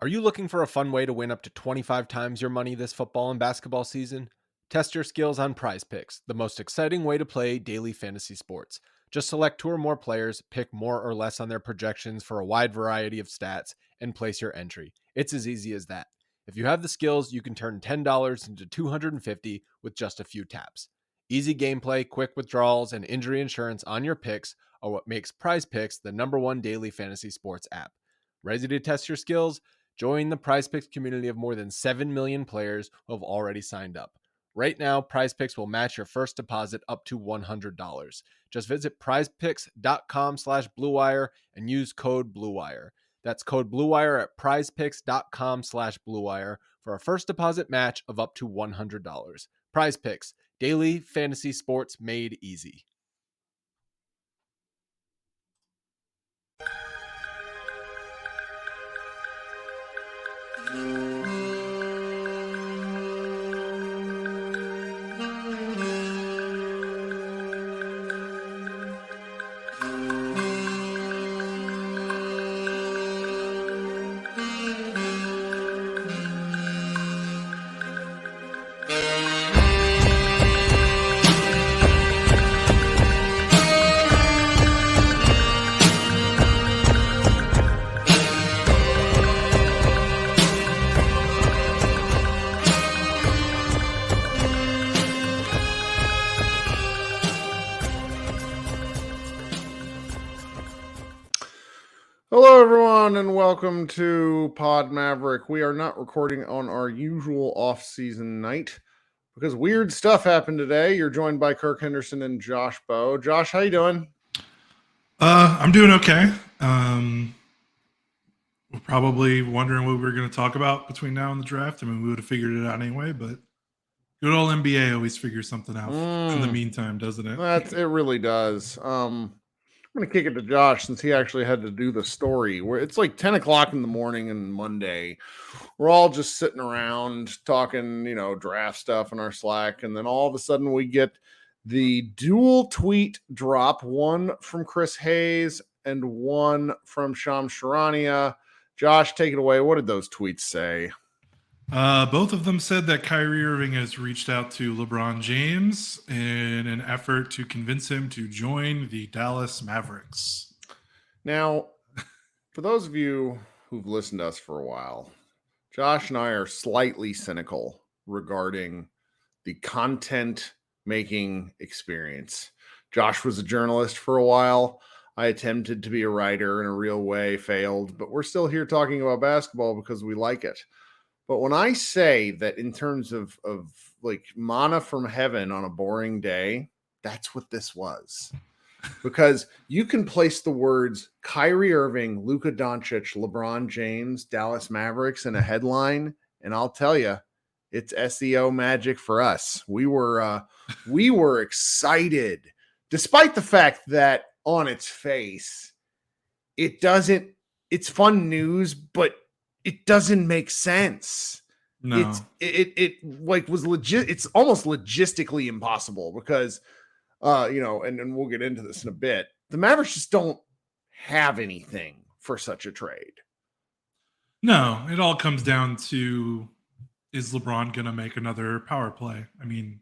Are you looking for a fun way to win up to 25 times your money this football and basketball season? Test your skills on Prize Picks, the most exciting way to play daily fantasy sports. Just select two or more players, pick more or less on their projections for a wide variety of stats, and place your entry. It's as easy as that. If you have the skills, you can turn $10 into $250 with just a few taps. Easy gameplay, quick withdrawals, and injury insurance on your picks are what makes Prize Picks the #1 daily fantasy sports app. Ready to test your skills? Join the PrizePicks community of more than 7 million players who have already signed up. Right now, PrizePicks will match your first deposit up to $100. Just visit prizepicks.com/bluewire and use code BLUEWIRE. That's code BLUEWIRE at prizepicks.com/bluewire for a first deposit match of up to $100. PrizePicks, daily fantasy sports made easy. Hello, everyone, and welcome to Pod Maverick. We are not recording on our usual off-season night because weird stuff happened today. You're joined by Kirk Henderson and Josh Bowe. Josh, how you doing? I'm doing okay. We're probably wondering what we were going to talk about between now and the draft. I mean, we would have figured it out anyway, but good old NBA always figures something out in the meantime, doesn't it? It really does. I'm going to kick it to Josh since he actually had to do the story. Where it's like 10 o'clock in the morning and Monday. We're all just sitting around talking, draft stuff in our Slack. And then all of a sudden we get the dual tweet drop, one from Chris Haynes and one from Charania. Josh, take it away. What did those tweets say? Both of them said that Kyrie Irving has reached out to LeBron James in an effort to convince him to join the Dallas Mavericks. Now, for those of you who've listened to us for a while, Josh and I are slightly cynical regarding the content making experience. Josh was a journalist for a while. I attempted to be a writer in a real way, failed, but we're still here talking about basketball because we like it. But when I say that in terms of like manna from heaven on a boring day, that's what this was. Because you can place the words Kyrie Irving, Luka Doncic, LeBron James, Dallas Mavericks in a headline, and I'll tell you, it's SEO magic for us. We were excited, despite the fact that on its face, it's fun news, but it doesn't make sense. No. It was legit. It's almost logistically impossible because, and we'll get into this in a bit. The Mavericks just don't have anything for such a trade. No, it all comes down to, is LeBron going to make another power play? I mean,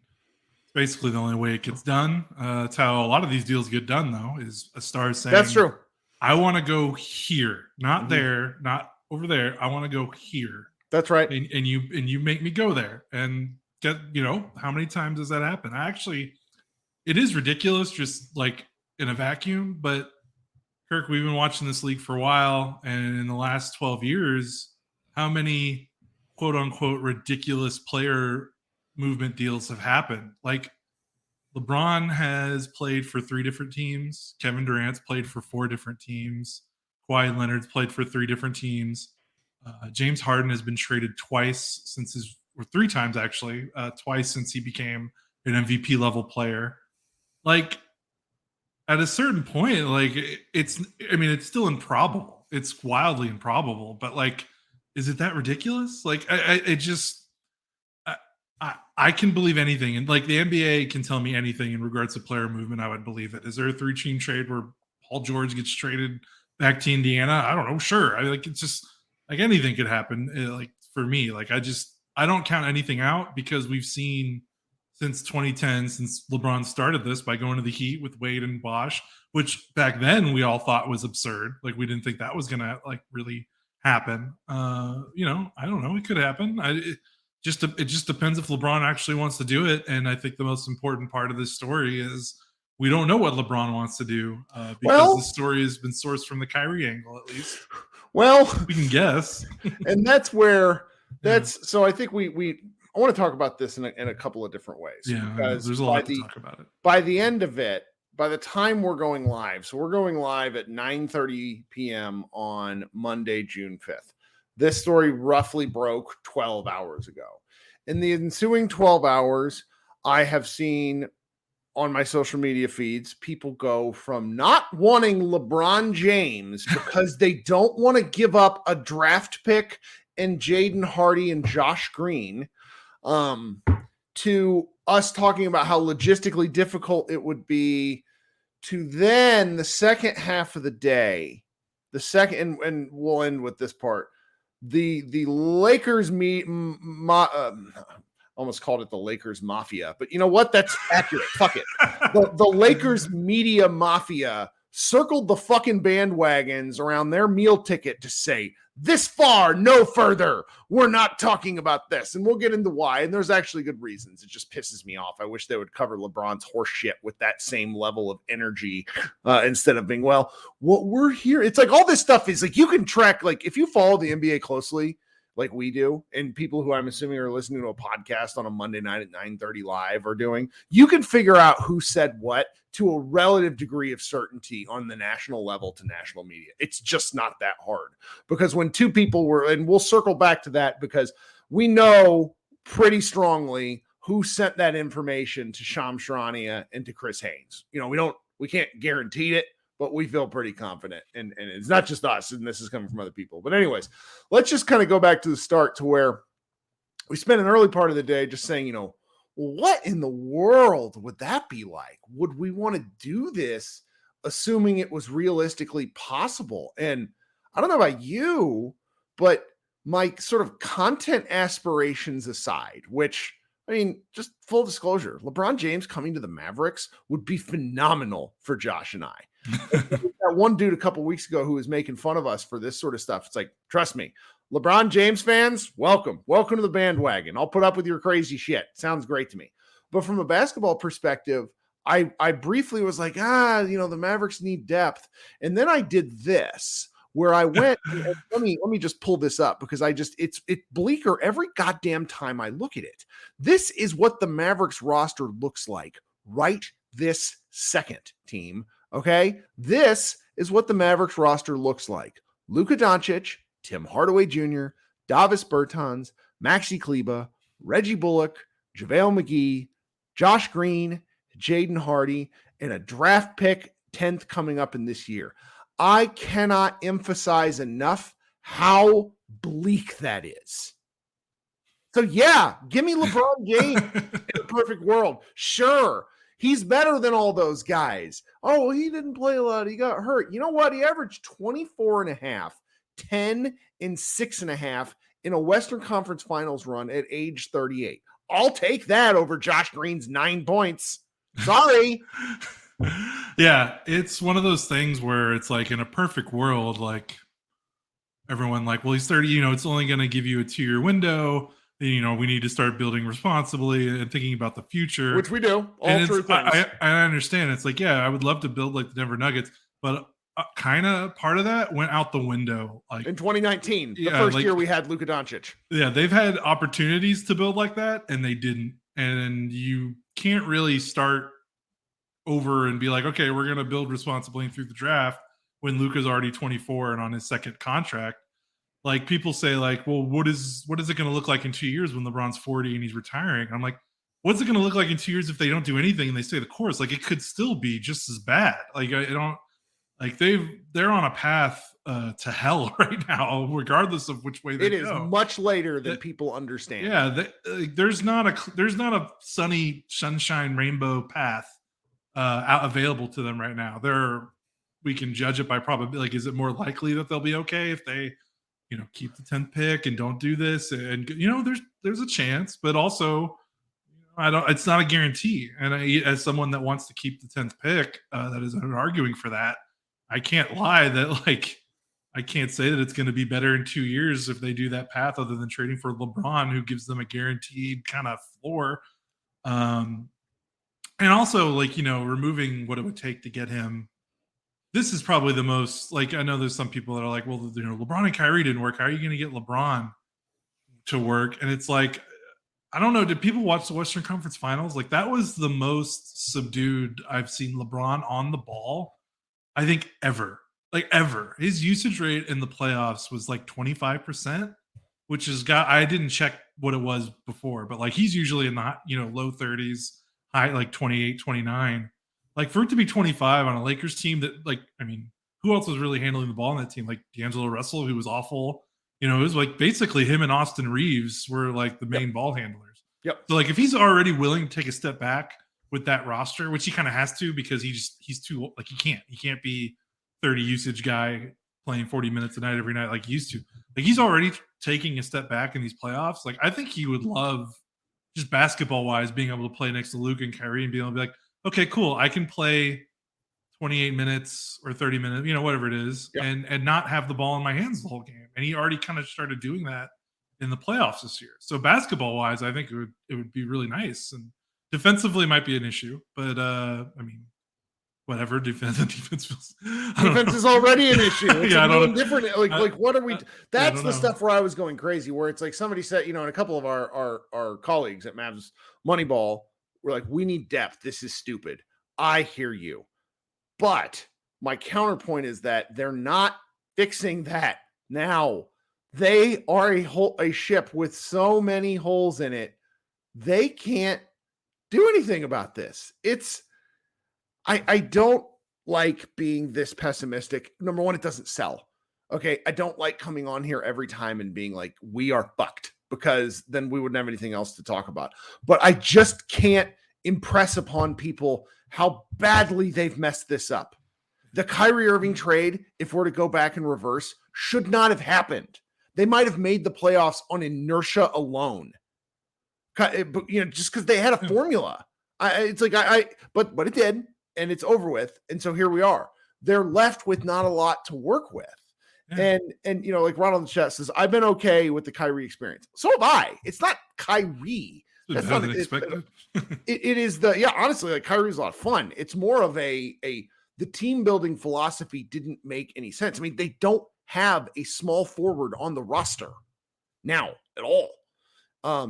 it's basically the only way it gets done. That's how a lot of these deals get done, though, is a star saying, that's true. I want to go here, not there, not over there. I want to go here. That's right. And you make me go there. And get, how many times does that happen? It is ridiculous, just like in a vacuum. But Kirk, we've been watching this league for a while, and in the last 12 years, how many quote unquote ridiculous player movement deals have happened? Like LeBron has played for 3 different teams. Kevin Durant's played for 4 different teams. Kawhi Leonard's played for 3 different teams. James Harden has been traded twice or 3 times actually, twice since he became an MVP level player. Like at a certain point, like it's still improbable. It's wildly improbable, but like, is it that ridiculous? Like I can believe anything. And like the NBA can tell me anything in regards to player movement. I would believe it. Is there a 3-team trade where Paul George gets traded back to Indiana? I don't know. Sure. like anything could happen. Like for me, like I don't count anything out because we've seen since 2010, since LeBron started this by going to the Heat with Wade and Bosh, which back then we all thought was absurd. Like we didn't think that was gonna like really happen. You know, I don't know. It could happen. It just depends if LeBron actually wants to do it. And I think the most important part of this story is we don't know what LeBron wants to do because this story has been sourced from the Kyrie angle, at least. Well, we can guess. And that's where so I think I want to talk about this in a couple of different ways. Yeah, because there's a lot to talk about it. By the end of it, by the time we're going live, so we're going live at 9:30 p.m. on Monday, June 5th. This story roughly broke 12 hours ago. In the ensuing 12 hours, I have seen on my social media feeds people go from not wanting LeBron James because they don't want to give up a draft pick and Jaden Hardy and Josh Green, to us talking about how logistically difficult it would be to then the second half of the day, and we'll end with this part. The Lakers almost called it the Lakers Mafia, but you know what? That's accurate. Fuck it. The Lakers media mafia circled the fucking bandwagons around their meal ticket to say, this far, no further. We're not talking about this. And we'll get into why. And there's actually good reasons. It just pisses me off. I wish they would cover LeBron's horse shit with that same level of energy instead of being, well, what we're here. It's like all this stuff is like you can track, like if you follow the NBA closely, like we do, and people who I'm assuming are listening to a podcast on a Monday night at 9:30 live are doing, you can figure out who said what to a relative degree of certainty on the national level to national media. It's just not that hard because when two people were, and we'll circle back to that because we know pretty strongly who sent that information to Charania and to Chris Haynes. You know, we can't guarantee it, but we feel pretty confident. And it's not just us, and this is coming from other people. But anyways, let's just kind of go back to the start to where we spent an early part of the day just saying, you know, what in the world would that be like? Would we want to do this, assuming it was realistically possible? And I don't know about you, but my sort of content aspirations aside, which, I mean, just full disclosure, LeBron James coming to the Mavericks would be phenomenal for Josh and I. That one dude a couple weeks ago who was making fun of us for this sort of stuff. It's like, trust me, LeBron James fans, welcome to the bandwagon. I'll put up with your crazy shit. Sounds great to me. But from a basketball perspective, I briefly was like, you know, the Mavericks need depth. And then I did this where I went, and let me just pull this up because it's bleaker every goddamn time I look at it. This is what the Mavericks roster looks like right this second, team. Okay, this is what the Mavericks roster looks like. Luka Doncic, Tim Hardaway Jr., Davis Bertans, Maxi Kleber, Reggie Bullock, JaVale McGee, Josh Green, Jaden Hardy, and a draft pick 10th coming up in this year. I cannot emphasize enough how bleak that is. So yeah, give me LeBron James in a perfect world. Sure. He's better than all those guys. Oh, he didn't play a lot. He got hurt. You know what? He averaged 24.5, 10 and 6.5 in a Western Conference Finals run at age 38. I'll take that over Josh Green's 9 points. Sorry. Yeah, it's one of those things where it's like in a perfect world, like everyone like, well, he's 30, you know, it's only going to give you a 2-year window. You know, we need to start building responsibly and thinking about the future, which we do. All true things. I understand. It's like, yeah, I would love to build like the Denver Nuggets, but kind of part of that went out the window. Like in 2019, the first year we had Luka Doncic. Yeah, they've had opportunities to build like that, and they didn't. And you can't really start over and be like, okay, we're going to build responsibly through the draft when Luka's already 24 and on his second contract. Like people say like, well, what is it going to look like in 2 years when LeBron's 40 and he's retiring? I'm like, what's it going to look like in 2 years if they don't do anything and they stay the course? Like it could still be just as bad. Like I don't like they're on a path to hell right now, regardless of which way they go. It is much later than people understand. Yeah. There's not a sunshine rainbow path available to them right now. We can judge it by probability. Like, is it more likely that they'll be okay if they, keep the 10th pick and don't do this. And, there's a chance, but also it's not a guarantee. And as someone that wants to keep the 10th pick, that is arguing for that, I can't lie that I can't say that it's going to be better in 2 years if they do that path other than trading for LeBron, who gives them a guaranteed kind of floor. And also removing what it would take to get him. This is probably the most, I know there's some people that are like, well, LeBron and Kyrie didn't work. How are you going to get LeBron to work? And it's like, I don't know. Did people watch the Western Conference Finals? That was the most subdued I've seen LeBron on the ball, I think, ever. Ever. His usage rate in the playoffs was 25%, which is I didn't check what it was before, but he's usually in the low 30s, high 28, 29. For it to be 25 on a Lakers team that who else was really handling the ball on that team? D'Angelo Russell, who was awful. It was basically him and Austin Reeves were the main ball handlers. Yep. So if he's already willing to take a step back with that roster, which he kind of has to because he's too he can't be 30 usage guy playing 40 minutes a night every night like he used to. He's already taking a step back in these playoffs. I think he would love, just basketball wise, being able to play next to Luke and Kyrie and being able to be like, okay, cool, I can play 28 minutes or 30 minutes, whatever it is, yep. and not have the ball in my hands the whole game. And he already kind of started doing that in the playoffs this year. So basketball wise, I think it would be really nice. And defensively might be an issue, but whatever. Defense is already an issue. It's I don't know. Different. What are we? That's the stuff where I was going crazy. Where it's somebody said, and a couple of our colleagues at Mavs Moneyball were like, "We need depth. This is stupid." I hear you, but my counterpoint is that they're not fixing that now. They are a ship with so many holes in it. They can't do anything about this. I don't like being this pessimistic. Number one, it doesn't sell. Okay. I don't like coming on here every time and being like, we are fucked, because then we wouldn't have anything else to talk about. But I just can't impress upon people how badly they've messed this up. The Kyrie Irving trade, if we're to go back in reverse, should not have happened. They might have made the playoffs on inertia alone. But just because they had a formula. But it did. And it's over with. And so here we are. They're left with not a lot to work with. Yeah. And Ronald in the chat says, I've been okay with the Kyrie experience. So have I. It's not Kyrie. That's not expected. It is honestly, Kyrie's a lot of fun. It's more of the team building philosophy didn't make any sense. I mean, they don't have a small forward on the roster now at all.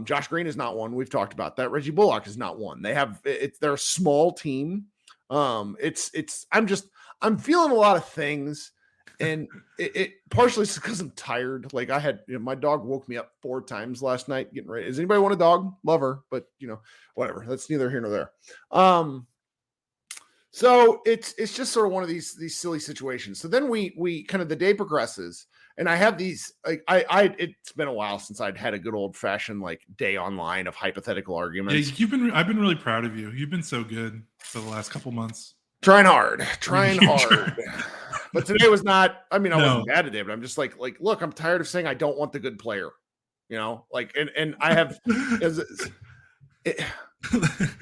Josh Green is not one. We've talked about that. Reggie Bullock is not one. They're a small team. I'm feeling a lot of things, and it partially is because I'm tired. I had, my dog woke me up 4 times last night getting ready. Does anybody want a dog? Love her, but whatever. That's neither here nor there. So it's just sort of one of these silly situations. So then we kind of, the day progresses, and I have these, it's been a while since I'd had a good old fashioned day online of hypothetical arguments. Yeah, I've been really proud of you. You've been so good for the last couple months. Trying hard. But today was not, I wasn't bad today, but I'm just like, look, I'm tired of saying I don't want the good player, and I have,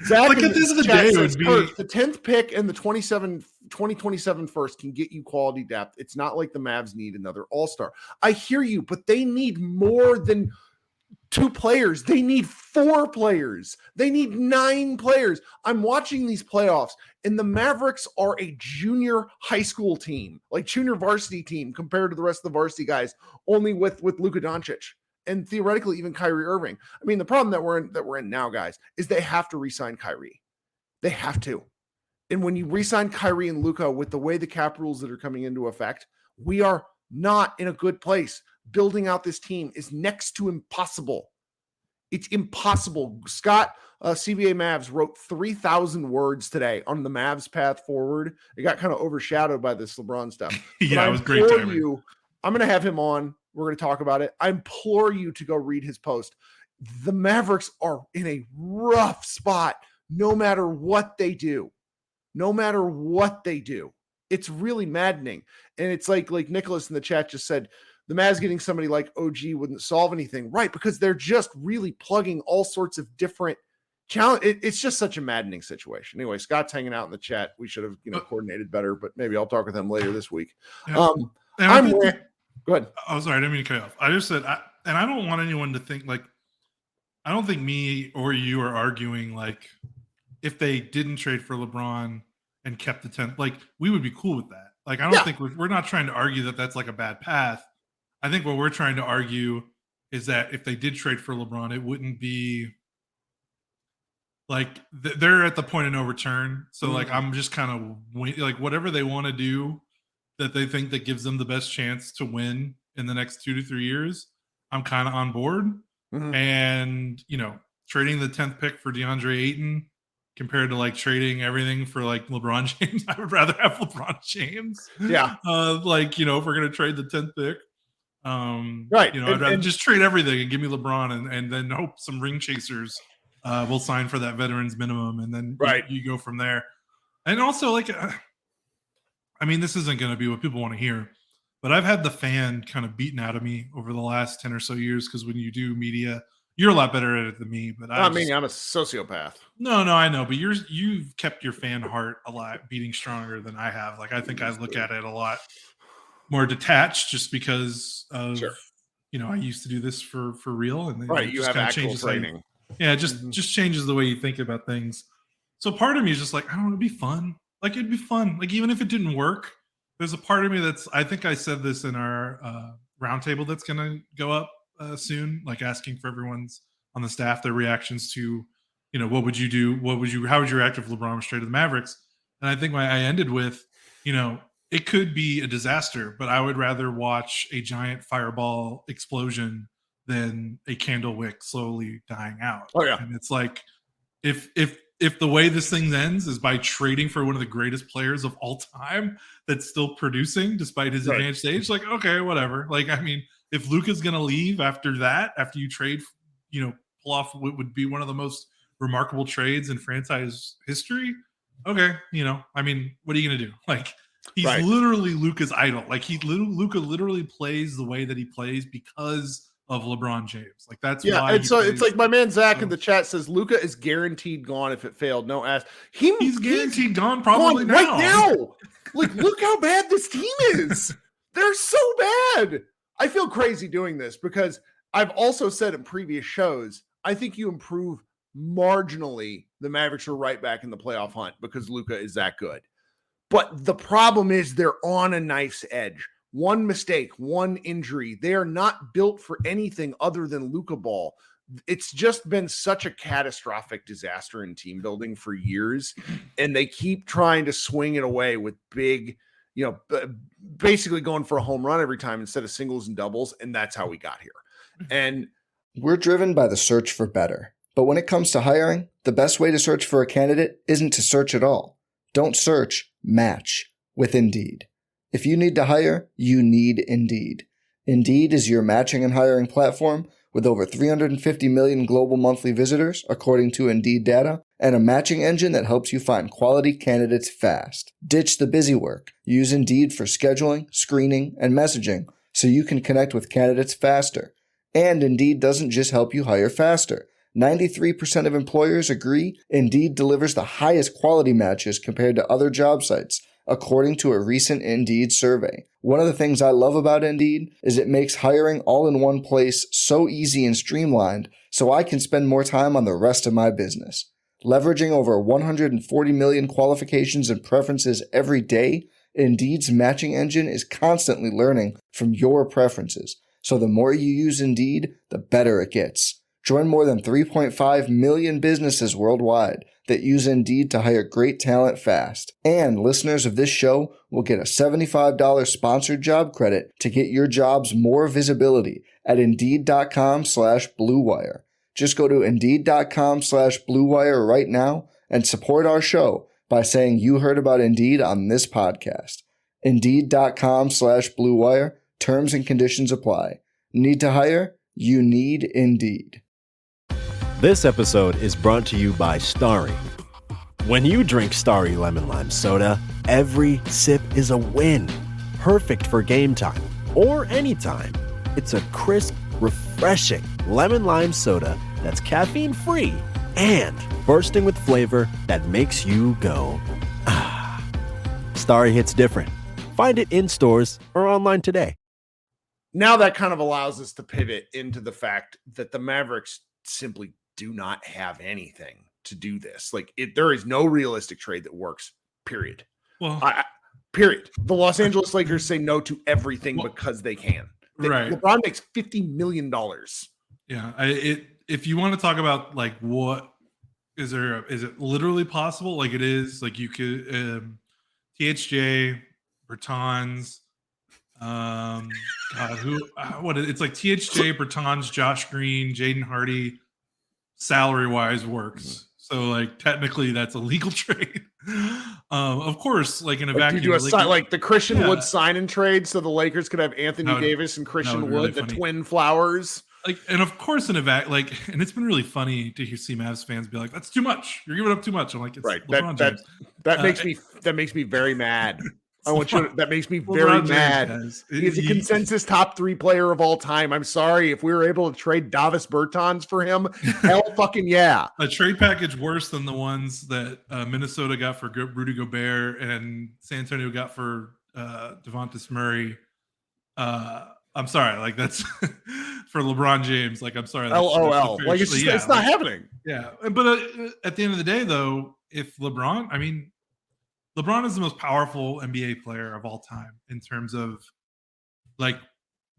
Zach, at the end of the day, it would be the 10th pick and the 2027 first can get you quality depth. It's not like the Mavs need another all-star. I hear you, but they need more than 2 players. They need 4 players. They need 9 players. I'm watching these playoffs, and the Mavericks are a junior high school team, junior varsity team compared to the rest of the varsity guys, only with Luka Doncic. And theoretically, even Kyrie Irving. I mean, the problem that we're in now, guys, is they have to re-sign Kyrie. They have to. And when you re-sign Kyrie and Luka with the way the cap rules that are coming into effect, we are not in a good place. Building out this team is next to impossible. It's impossible. Scott, CBA Mavs, wrote 3,000 words today on the Mavs path forward. It got kind of overshadowed by this LeBron stuff. Yeah, it was great timing. I'm going to have him on. We're going to talk about it. I implore you to go read his post. The Mavericks are in a rough spot no matter what they do. No matter what they do. It's really maddening. And it's like Nicholas in the chat just said, the Mavs getting somebody like OG wouldn't solve anything. Right, because they're just really plugging all sorts of different challenge. It's just such a maddening situation. Anyway, Scott's hanging out in the chat. We should have coordinated better, but maybe I'll talk with him later this week. Yeah. Go ahead. Oh, sorry, I didn't mean to cut you off. I just said, and I don't want anyone to think like, I don't think me or you are arguing like if they didn't trade for LeBron and kept the 10th, like we would be cool with that. Like, I don't think we're not trying to argue that that's like a bad path. I think what we're trying to argue is that if they did trade for LeBron, it wouldn't be like they're at the point of no return. So like, I'm just kind of like whatever they want to do that they think that gives them the best chance to win in the next 2 to 3 years, I'm kind of on board. And, trading the 10th pick for DeAndre Ayton compared to like trading everything for like LeBron James, I would rather have LeBron James. Yeah. If we're going to trade the 10th pick, right. I'd rather just trade everything and give me LeBron and then hope some ring chasers will sign for that veterans minimum. And then you go from there. And also like, this isn't going to be what people want to hear, but I've had the fan kind of beaten out of me over the last 10 or so years. Cause when you do media, you're a lot better at it than me, but I'm a sociopath. No, I know, but you've kept your fan heart a lot beating stronger than I have. Like, I think I look at it a lot more detached just because of, I used to do this for real. And then you have actual training. Just changes the way you think about things. So part of me is just like, I don't know, it'd be fun. Like, it'd be fun. Like, even if it didn't work, there's a part of me I think I said this in our roundtable that's going to go up soon, like asking for everyone's on the staff, their reactions to, what would you do? How would you react if LeBron was traded to the Mavericks? And I think I ended with, it could be a disaster, but I would rather watch a giant fireball explosion than a candle wick slowly dying out. Oh yeah. And it's like, if the way this thing ends is by trading for one of the greatest players of all time that's still producing despite his advanced age, like, okay, whatever. Like, if Luka's going to leave after you trade, pull off what would be one of the most remarkable trades in franchise history. Okay. What are you going to do? Like, he's literally Luka's idol. Like, Luka literally plays the way that he plays because of LeBron James. Like, that's why. And so it's like my man Zach in the chat says Luka is guaranteed gone if it failed. No ass. He's guaranteed gone probably now. Right now. Like, look how bad this team is. They're so bad. I feel crazy doing this because I've also said in previous shows, I think you improve marginally, the Mavericks are right back in the playoff hunt because Luka is that good. But the problem is they're on a knife's edge. One mistake, one injury. They are not built for anything other than Luka ball. It's just been such a catastrophic disaster in team building for years. And they keep trying to swing it away with big, basically going for a home run every time instead of singles and doubles. And that's how we got here. And we're driven by the search for better. But when it comes to hiring, the best way to search for a candidate isn't to search at all. Don't search, match with Indeed. If you need to hire, you need Indeed. Indeed is your matching and hiring platform with over 350 million global monthly visitors, according to Indeed data, and a matching engine that helps you find quality candidates fast. Ditch the busy work. Use Indeed for scheduling, screening, and messaging so you can connect with candidates faster. And Indeed doesn't just help you hire faster. 93% of employers agree Indeed delivers the highest quality matches compared to other job sites, according to a recent Indeed survey. One of the things I love about Indeed is it makes hiring all in one place so easy and streamlined so I can spend more time on the rest of my business. Leveraging over 140 million qualifications and preferences every day, Indeed's matching engine is constantly learning from your preferences. So the more you use Indeed, the better it gets. Join more than 3.5 million businesses worldwide that use Indeed to hire great talent fast. And listeners of this show will get a $75 sponsored job credit to get your jobs more visibility at Indeed.com/Blue Wire. Just go to Indeed.com/Blue Wire right now and support our show by saying you heard about Indeed on this podcast. Indeed.com/Blue Wire. Terms and conditions apply. Need to hire? You need Indeed. This episode is brought to you by Starry. When you drink Starry Lemon Lime Soda, every sip is a win. Perfect for game time or anytime. It's a crisp, refreshing lemon lime soda that's caffeine-free and bursting with flavor that makes you go, ah. Starry hits different. Find it in stores or online today. Now that kind of allows us to pivot into the fact that the Mavericks simply do not have anything to do this. Like, there is no realistic trade that works, period. Well, period. The Los Angeles Lakers say no to everything because they can. Right. LeBron makes $50 million. Yeah. If you want to talk about like what is it literally possible? Like it is, like you could THJ, Bertans, it's like THJ, Bertans, Josh Green, Jaden Hardy, salary wise works. So like technically that's a legal trade. Of course, like in a vacuum, like the Christian Wood sign and trade, so the Lakers could have Anthony Davis and Christian Wood, really the twin flowers. Like, and of course, in a and it's been really funny to see Mavs fans be like, "That's too much. You're giving up too much." I'm like, "It's right." LeBron James. That makes me very mad. That makes me very mad. He's a consensus top 3 player of all time. I'm sorry if we were able to trade Davis Bertans for him. Hell fucking yeah. A trade package worse than the ones that Minnesota got for Rudy Gobert and San Antonio got for Devontae Murray. I'm sorry, like that's for LeBron James. Like, I'm sorry. LOL. Like it's not happening. Yeah, but at the end of the day, though, if LeBron is the most powerful NBA player of all time in terms of like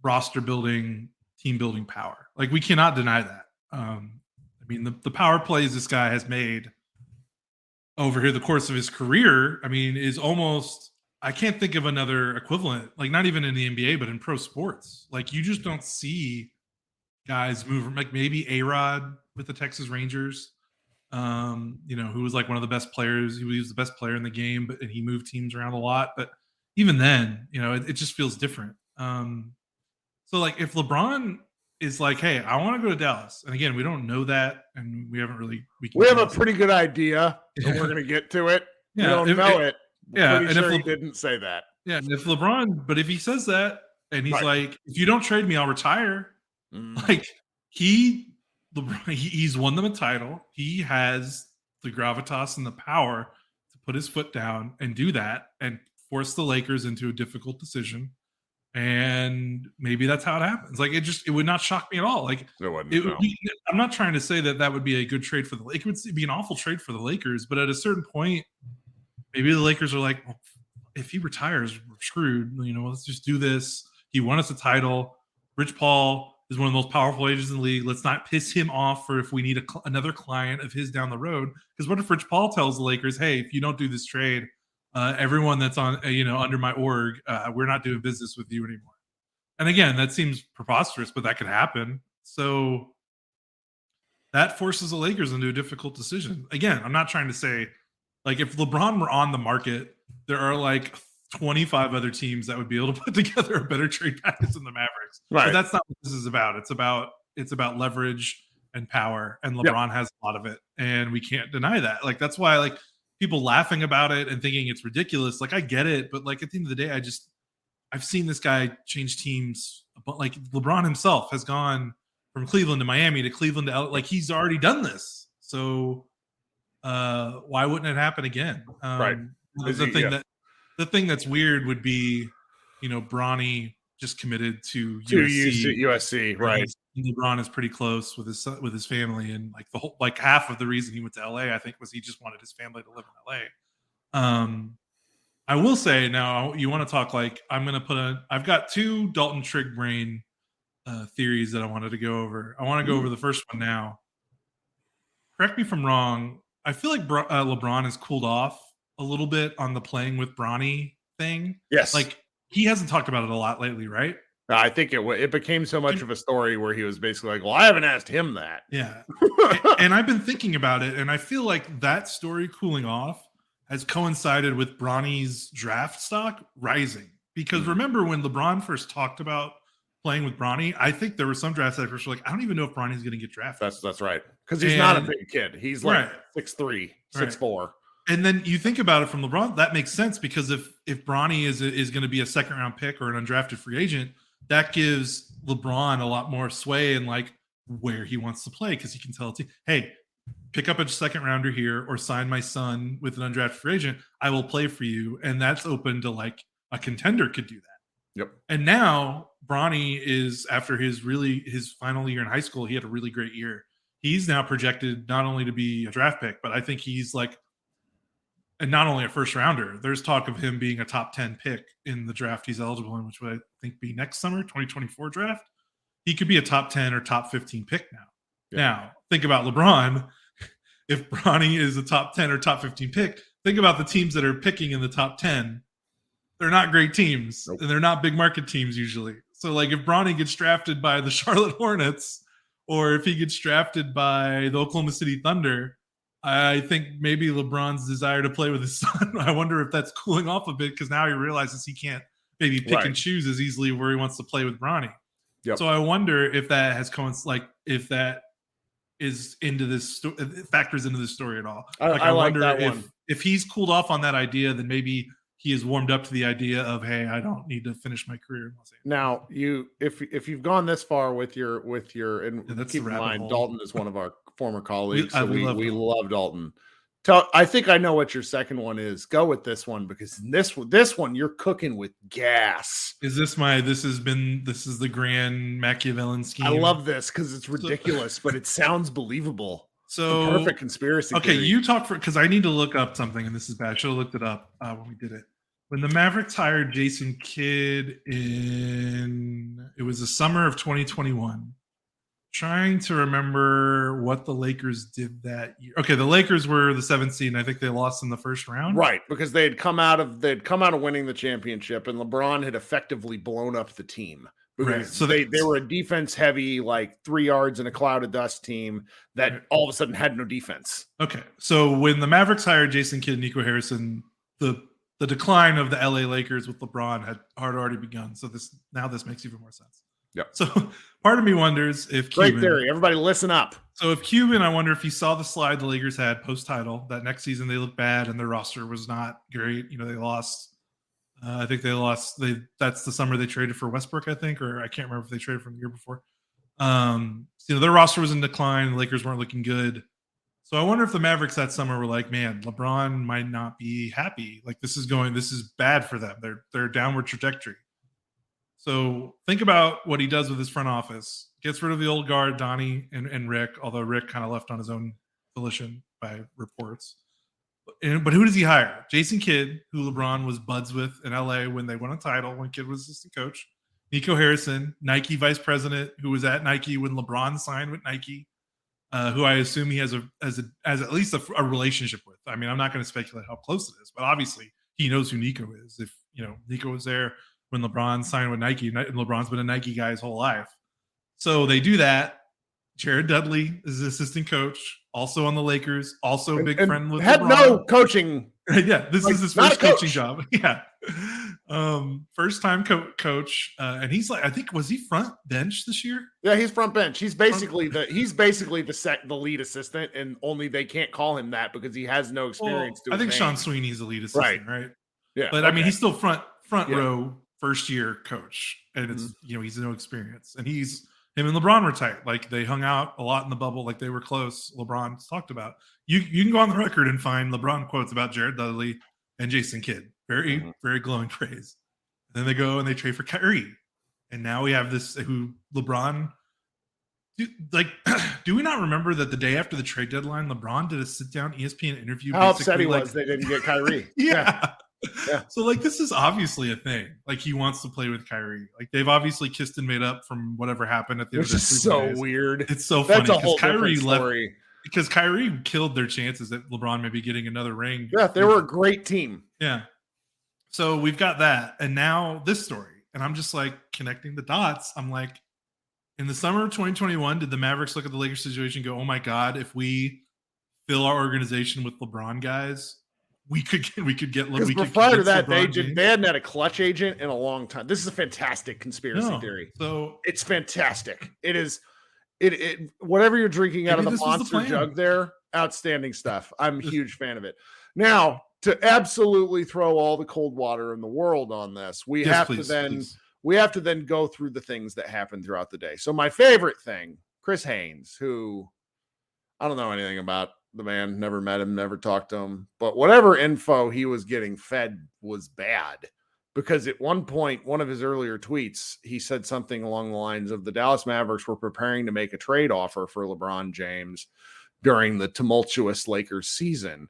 roster building, team building power. Like we cannot deny that. The power plays this guy has made over here the course of his career, is almost, I can't think of another equivalent, like not even in the NBA, but in pro sports. Like you just don't see guys move, like maybe A-Rod with the Texas Rangers. Who was like one of the best players. He was the best player in the game, and he moved teams around a lot. But even then, it just feels different. So like if LeBron is like, hey, I want to go to Dallas, and again, we don't know that, and we haven't really. We have a pretty good idea, and we're gonna get to it. Yeah, we don't know it. Yeah, and sure he didn't say that. Yeah, and if LeBron, but if he says that, and he's like, if you don't trade me, I'll retire. Like he's won them a title. He has the gravitas and the power to put his foot down and do that and force the Lakers into a difficult decision. And maybe that's how it happens. Like it would not shock me at all. Like I'm not trying to say that would be a good trade for the Lakers. It would be an awful trade for the Lakers. But at a certain point, maybe the Lakers are like, well, if he retires, we're screwed. Let's just do this. He won us a title. Rich Paul is one of the most powerful agents in the league. Let's not piss him off for if we need another client of his down the road. Because what if Rich Paul tells the Lakers, hey, if you don't do this trade, everyone that's on, under my org, we're not doing business with you anymore. And again, that seems preposterous, but that could happen. So that forces the Lakers into a difficult decision. Again, I'm not trying to say, like, if LeBron were on the market, there are like 25 other teams that would be able to put together a better trade package than the Mavericks. Right. But that's not what this is about. It's about leverage and power, and LeBron has a lot of it, and we can't deny that. Like that's why like people laughing about it and thinking it's ridiculous. Like I get it, but like at the end of the day, I've seen this guy change teams. But like LeBron himself has gone from Cleveland to Miami to Cleveland to like he's already done this. So why wouldn't it happen again? Right. The thing that's weird would be, Bronny just committed to USC, right? LeBron is pretty close with his family, and like the whole half of the reason he went to LA, I think, was he just wanted his family to live in LA. I will say now, you want to talk like I've got 2 Dalton Trigg brain theories that I wanted to go over. I want to go over the first one now. Correct me if I'm wrong. I feel like LeBron has cooled off a little bit on the playing with Bronny thing. Yes. Like he hasn't talked about it a lot lately, right? I think it became so much of a story where he was basically like, well, I haven't asked him that. Yeah. And I've been thinking about it, and I feel like that story cooling off has coincided with Bronny's draft stock rising. Because remember when LeBron first talked about playing with Bronny, I think there were some draft experts who were like, I don't even know if Bronny's going to get drafted. That's right. Because he's not a big kid. He's like 6'3", 6'4". And then you think about it from LeBron, that makes sense because if Bronny is going to be a second round pick or an undrafted free agent, that gives LeBron a lot more sway in like where he wants to play, because he can tell the team, hey, pick up a second rounder here or sign my son with an undrafted free agent. I will play for you. And that's open to like a contender could do that. Yep. And now Bronny is, after his final year in high school, he had a really great year. He's now projected not only to be a draft pick, but I think he's like, and not only a first rounder, there's talk of him being a top 10 pick in the draft he's eligible in, which would I think be next summer, 2024 draft. He could be a top 10 or top 15 pick now. Yeah. Now, think about LeBron. If Bronny is a top 10 or top 15 pick, think about the teams that are picking in the top 10. They're not great teams, and they're not big market teams usually. So, like, if Bronny gets drafted by the Charlotte Hornets, or if he gets drafted by the Oklahoma City Thunder, I think maybe LeBron's desire to play with his son, I wonder if that's cooling off a bit, because now he realizes he can't maybe pick and choose as easily where he wants to play with Bronny. Yep. So I wonder if that has if that is into this factors into this story at all. I wonder if he's cooled off on that idea, then maybe he is warmed up to the idea of, hey, I don't need to finish my career in Los Angeles. Now, if you've gone this far with your and keep in mind, Dalton is one of our former colleagues, we love Dalton. I think I know what your second one is. Go with this one, because this one you're cooking with gas. Is this is the grand Machiavellian scheme? I love this because it's ridiculous, but it sounds believable. So it's a perfect conspiracy. Okay, theory. you talk because I need to look up something, and this is bad. I should have looked it up when we did it. When the Mavericks hired Jason Kidd it was the summer of 2021. Trying to remember what the Lakers did that year. Okay, the Lakers were the 7th seed, and I think they lost in the first round. Right, because they'd come out of winning the championship, and LeBron had effectively blown up the team. Because so they were a defense heavy, like 3 yards in a cloud of dust team that all of a sudden had no defense. Okay, so when the Mavericks hired Jason Kidd and Nico Harrison, the decline of the LA Lakers with LeBron had already begun. So this makes even more sense. Yep. So part of me wonders if Great theory. Everybody listen up. So if Cuban, I wonder if he saw the slide the Lakers had post-title. That next season they looked bad and their roster was not great. You know, they lost. I think they lost. That's the summer they traded for Westbrook, I think, or I can't remember if they traded from the year before. Their roster was in decline. The Lakers weren't looking good. So I wonder if the Mavericks that summer were like, man, LeBron might not be happy. Like this is bad for them. They're downward trajectory. So think about what he does with his front office. Gets rid of the old guard, Donnie and Rick, although Rick kind of left on his own volition by reports. But who does he hire? Jason Kidd, who LeBron was buds with in LA when they won a title, when Kidd was assistant coach. Nico Harrison, Nike vice president, who was at Nike when LeBron signed with Nike, who I assume he has at least a relationship with. I mean, I'm not going to speculate how close it is, but obviously he knows who Nico is. If Nico was there when LeBron signed with Nike, and LeBron's been a Nike guy his whole life. So they do that. Jared Dudley is the assistant coach, also on the Lakers, also a big friend with had LeBron. No coaching. Yeah, this is his first coaching job. Yeah. First time coach. And he's like, I think, was he front bench this year? Yeah, he's front bench. He's basically the lead assistant, and only they can't call him that because he has no experience. I think Sean Sweeney's the lead assistant, right? Yeah. But I mean, he's still front row first year coach, and it's he's no experience, and him and LeBron were tight. Like they hung out a lot in the bubble, like they were close. LeBron talked about. You can go on the record and find LeBron quotes about Jared Dudley and Jason Kidd. Very, very glowing praise. And then they go and they trade for Kyrie. And now we have this who LeBron do we not remember that the day after the trade deadline, LeBron did a sit-down ESPN interview? How upset he was they didn't get Kyrie. Yeah. So this is obviously a thing. Like he wants to play with Kyrie. Like they've obviously kissed and made up from whatever happened at the end of the so days. Weird. It's so funny because Kyrie left because Kyrie killed their chances that LeBron may be getting another ring. Yeah, they were a great team. Yeah. So we've got that, and now this story, and I'm just like connecting the dots. I'm like, in the summer of 2021, did the Mavericks look at the Lakers situation and go, "Oh my God, if we fill our organization with LeBron guys, we could get." Because prior to that, they hadn't had a clutch agent in a long time. This is a fantastic conspiracy theory. So it's fantastic. It is. It whatever you're drinking out of the monster jug there, outstanding stuff. I'm a huge fan of it. Now, to absolutely throw all the cold water in the world on this, we have to then we have to then go through the things that happened throughout the day. So my favorite thing, Chris Haynes, who I don't know anything about the man, never met him, never talked to him, but whatever info he was getting fed was bad, because at one point, one of his earlier tweets, he said something along the lines of the Dallas Mavericks were preparing to make a trade offer for LeBron James during the tumultuous Lakers season.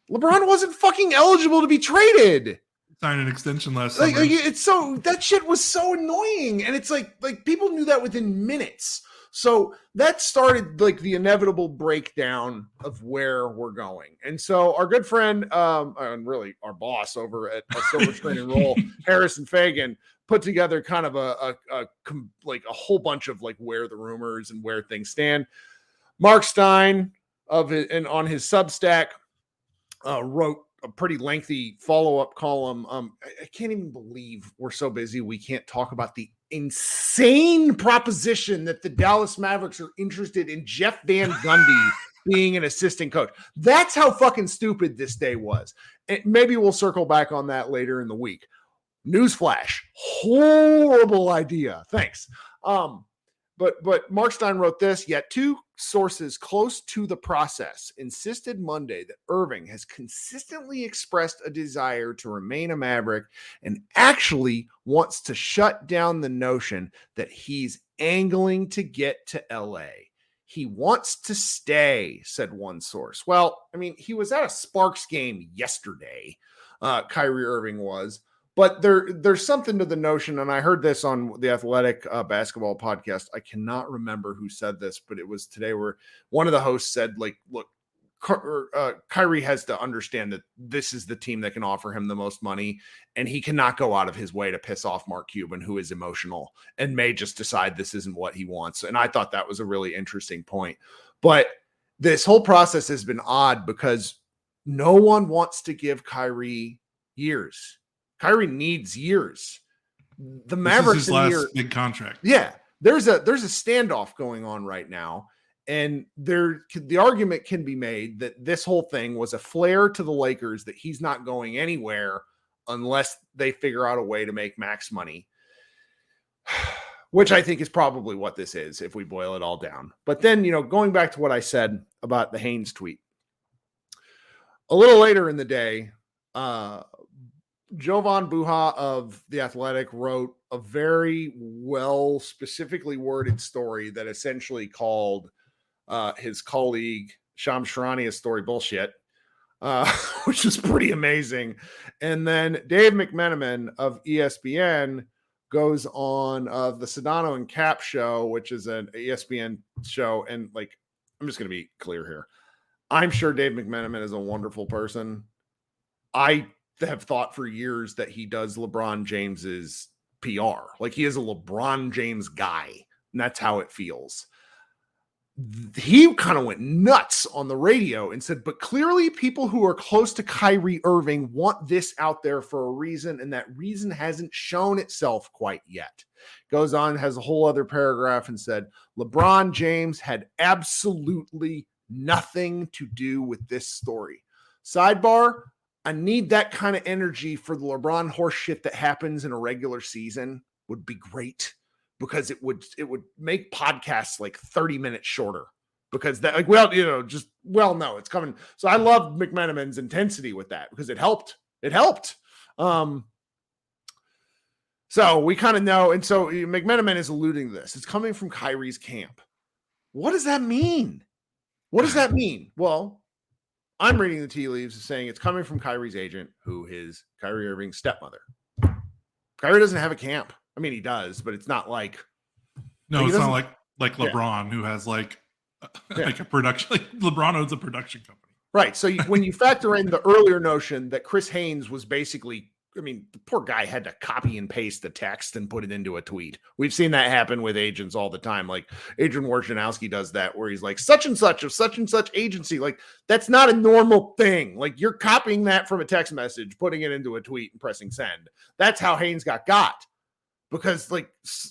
LeBron wasn't fucking eligible to be traded. Signed an extension last summer. It's so, that shit was so annoying. And it's like people knew that within minutes. So that started like the inevitable breakdown of where we're going. And so our good friend, and really our boss over at Silver Screen and Roll, Harrison Fagan, put together kind of a whole bunch of like where the rumors and where things stand. Mark Stein on his Substack wrote a pretty lengthy follow-up column. I can't even believe we're so busy we can't talk about the insane proposition that the Dallas Mavericks are interested in Jeff Van Gundy being an assistant coach. That's how fucking stupid this day was. And maybe we'll circle back on that later in the week. Newsflash, horrible idea. Thanks. But Mark Stein wrote this, yet two sources close to the process insisted Monday that Irving has consistently expressed a desire to remain a Maverick and actually wants to shut down the notion that he's angling to get to LA. He wants to stay, said one source. Well, I mean, he was at a Sparks game yesterday. Kyrie Irving was. But there's something to the notion, and I heard this on the Athletic basketball podcast. I cannot remember who said this, but it was today where one of the hosts said, like, look, Kyrie has to understand that this is the team that can offer him the most money, and he cannot go out of his way to piss off Mark Cuban, who is emotional and may just decide this isn't what he wants. And I thought that was a really interesting point. But this whole process has been odd because no one wants to give Kyrie years. Kyrie needs years. The Mavericks, this is his last big contract. Yeah, there's a standoff going on right now, and the argument can be made that this whole thing was a flare to the Lakers that he's not going anywhere unless they figure out a way to make max money, which I think is probably what this is if we boil it all down. But then, going back to what I said about the Haynes tweet, a little later in the day, Jovan Buha of The Athletic wrote a very well specifically worded story that essentially called his colleague Shams Charania's story bullshit, which is pretty amazing. And then Dave McMenamin of ESPN goes on the Sedano and Cap show, which is an ESPN show. And like, I'm just going to be clear here. I'm sure Dave McMenamin is a wonderful person. I have thought for years that he does LeBron James's PR. Like, he is a LeBron James guy, and that's how it feels. He kind of went nuts on the radio and said, but clearly people who are close to Kyrie Irving want this out there for a reason, and that reason hasn't shown itself quite yet. Goes on, has a whole other paragraph and said, LeBron James had absolutely nothing to do with this story. Sidebar, I need that kind of energy for the LeBron horse shit that happens in a regular season. Would be great, because it would make podcasts like 30 minutes shorter, because that, like, no, it's coming. So I love McMenamin's intensity with that because it helped. So we kind of know. And so McMenamin is alluding to this. It's coming from Kyrie's camp. What does that mean? Well, I'm reading the tea leaves saying it's coming from Kyrie's agent, who is Kyrie Irving's stepmother. Kyrie doesn't have a camp. I mean, he does, but it's not like. No, it's not like LeBron, who has like a production. Like, LeBron owns a production company. Right. So when you factor in the earlier notion that Chris Haynes was basically, I mean, the poor guy had to copy and paste the text and put it into a tweet. We've seen that happen with agents all the time. Like, Adrian Wojnarowski does that, where he's like, such and such of such and such agency. Like, that's not a normal thing. Like, you're copying that from a text message, putting it into a tweet and pressing send. That's how Haynes got. Because, like,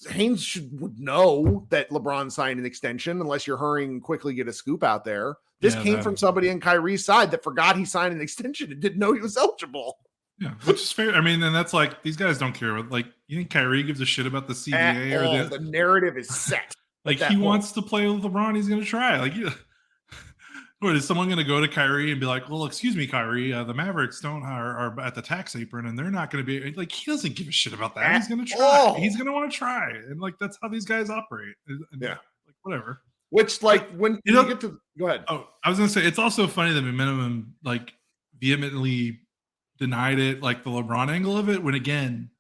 Haynes would know that LeBron signed an extension unless you're hurrying and quickly get a scoop out there. This came from somebody on Kyrie's side that forgot he signed an extension and didn't know he was eligible. Yeah, which is fair. I mean, and that's like these guys don't care. Like, you think Kyrie gives a shit about the CBA or the narrative is set. Like he wants to play with LeBron, he's going to try. Like, what is someone going to go to Kyrie and be like, "Well, excuse me, Kyrie, the Mavericks are at the tax apron, and they're not going to be like." He doesn't give a shit about that. He's going to try. He's going to want to try, and like that's how these guys operate. And, yeah, like whatever. Which, like, when you get to go ahead. Oh, I was going to say it's also funny that minimum like vehemently denied it, like the LeBron angle of it. When again,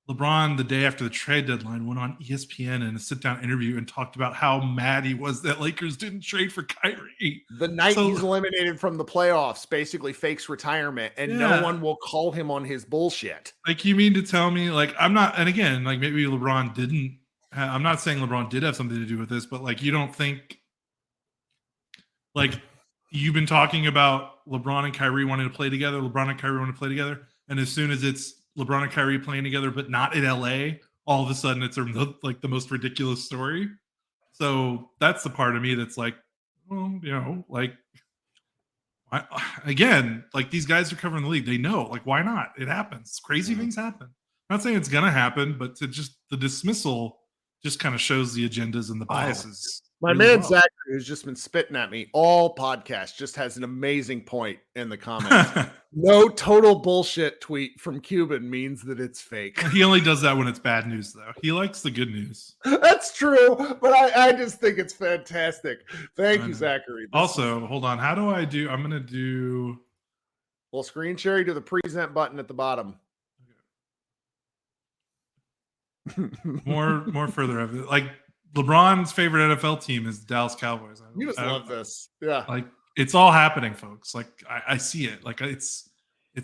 LeBron, the day after the trade deadline, went on ESPN in a sit-down interview and talked about how mad he was that Lakers didn't trade for Kyrie. The night he's eliminated from the playoffs, basically fakes retirement, and no one will call him on his bullshit. Like, you mean to tell me, like, I'm not, and again, like, maybe LeBron didn't, I'm not saying LeBron did have something to do with this, but, like, you don't think, like, you've been talking about LeBron and Kyrie wanting to play together, and as soon as it's LeBron and Kyrie playing together, but not in LA, all of a sudden it's like the most ridiculous story. So that's the part of me that's like, well, you know, like, again, like these guys are covering the league. They know, like, why not? It happens. Crazy things happen. I'm not saying it's going to happen, but to just the dismissal just kind of shows the agendas and the biases. My man Zachary, who's just been spitting at me all podcast, just has an amazing point in the comments. No total bullshit tweet from Cuban means that it's fake. He only does that when it's bad news, though. He likes the good news. That's true, but I just think it's fantastic. Thank you, Zachary. Hold on. How do I do? I'm going to do... Well, screen share to the present button at the bottom. more further of it. Like, LeBron's favorite NFL team is the Dallas Cowboys. You just love this. Yeah. Like, it's all happening, folks. Like, I see it. Like, it's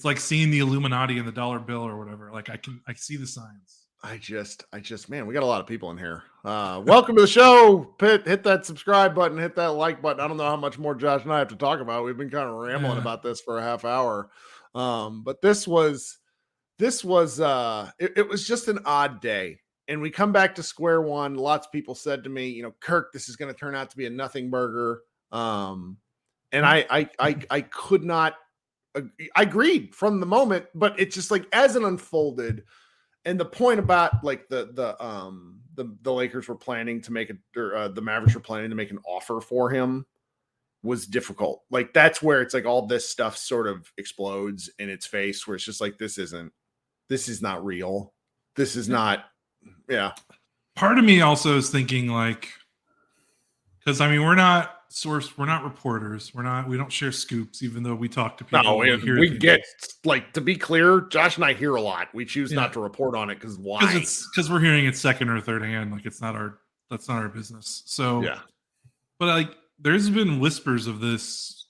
like seeing the Illuminati in the dollar bill or whatever. Like, I see the signs. I just, man, we got a lot of people in here. Welcome to the show. Hit that subscribe button, hit that like button. I don't know how much more Josh and I have to talk about. We've been kind of rambling about this for a half hour. But it was just an odd day. And we come back to square one. Lots of people said to me, you know, Kirk, this is going to turn out to be a nothing burger. And I could not, I agreed from the moment, but it's just like, as it unfolded, and the point about like the Lakers were planning to make the Mavericks were planning to make an offer for him was difficult. Like, that's where it's like all this stuff sort of explodes in its face, where it's just like, this is not real. This is not. Yeah. Part of me also is thinking, like, because I mean, we're not reporters. We don't share scoops, even though we talk to people. No, we get, like, to be clear, Josh and I hear a lot. We choose not to report on it because why? Because we're hearing it second or third hand. Like, that's not our business. So yeah. But like, there's been whispers of this,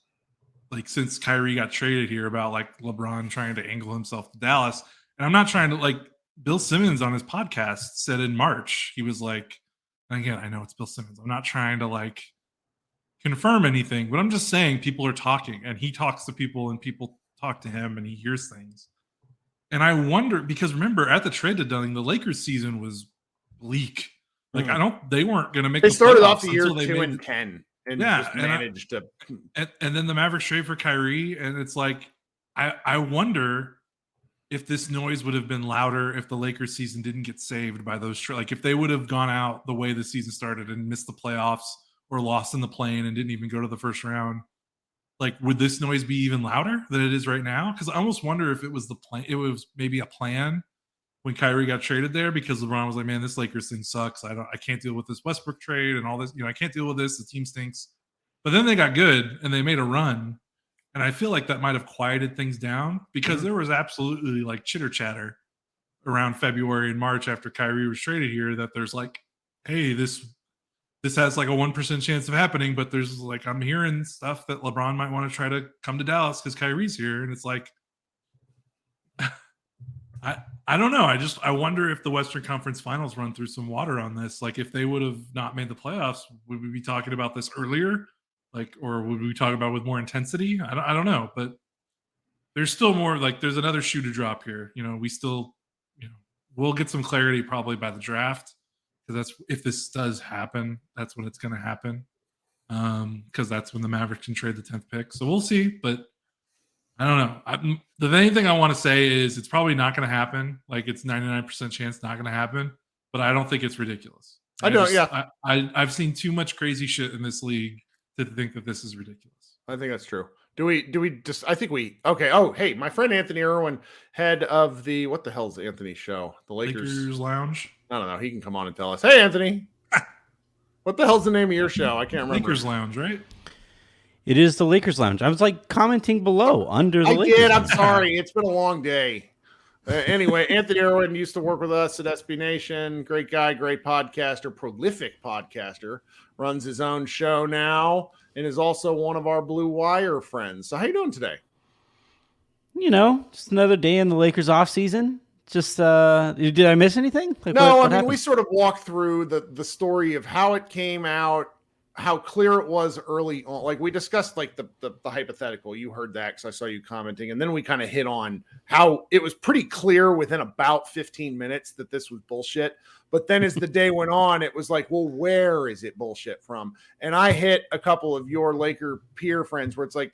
like, since Kyrie got traded here, about like LeBron trying to angle himself to Dallas. And I'm not trying to, like, Bill Simmons on his podcast said in March, he was like, and again, I know it's Bill Simmons. I'm not trying to, like, confirm anything, but I'm just saying people are talking, and he talks to people and people talk to him and he hears things. And I wonder, because remember, at the trade deadline, the Lakers season was bleak. Like, they weren't going to make. They started off the year 2-10 and just managed to. And then the Mavericks trade for Kyrie, and it's like, I wonder if this noise would have been louder if the Lakers season didn't get saved by those, like, if they would have gone out the way the season started and missed the playoffs or lost in the play-in and didn't even go to the first round, like, would this noise be even louder than it is right now? Because I almost wonder if it was it was maybe a plan when Kyrie got traded there, because LeBron was like, man, this Lakers thing sucks. I can't deal with this Westbrook trade and all this. You know, I can't deal with this. The team stinks. But then they got good and they made a run. And I feel like that might have quieted things down, because there was absolutely, like, chitter chatter around February and March after Kyrie was traded here that there's like, hey, this has like a 1% chance of happening, but there's, like, I'm hearing stuff that LeBron might want to try to come to Dallas because Kyrie's here. And it's like, I don't know. I wonder if the Western Conference Finals run through some water on this. Like, if they would have not made the playoffs, would we be talking about this earlier? Like, or would we talk about with more intensity? I don't know, but there's still more, like, there's another shoe to drop here. You know, we still, you know, we'll get some clarity probably by the draft, because that's, if this does happen, that's when it's going to happen. Because that's when the Mavericks can trade the 10th pick. So we'll see, but I don't know. The only thing I want to say is it's probably not going to happen. Like it's 99% chance not going to happen, but I don't think it's ridiculous. I've seen too much crazy shit in this league to think that this is ridiculous. I think that's true. Do we just, I think we, okay. Oh, hey, my friend Anthony Irwin, head of the, what the hell's Anthony's show? The Lakers Lounge? I don't know. He can come on and tell us. Hey, Anthony, what the hell's the name of your show? I can't remember. Lakers Lounge, right? It is the Lakers Lounge. I was like commenting below under the Lakers I'm Lounge. sorry. It's been a long day. Anyway, Anthony Irwin used to work with us at SB Nation. Great guy, great podcaster, prolific podcaster. Runs his own show now and is also one of our Blue Wire friends. So how you doing today? You know, just another day in the Lakers off season. Just did I miss anything? Like, no, what I mean, happened? we sort of walked through the story of how it came out, how clear it was early on. Like we discussed like the hypothetical. You heard that because I saw you commenting. And then we kind of hit on how it was pretty clear within about 15 minutes that this was bullshit. But then as the day went on, it was like, well, where is it bullshit from? And I hit a couple of your Laker peer friends where it's like,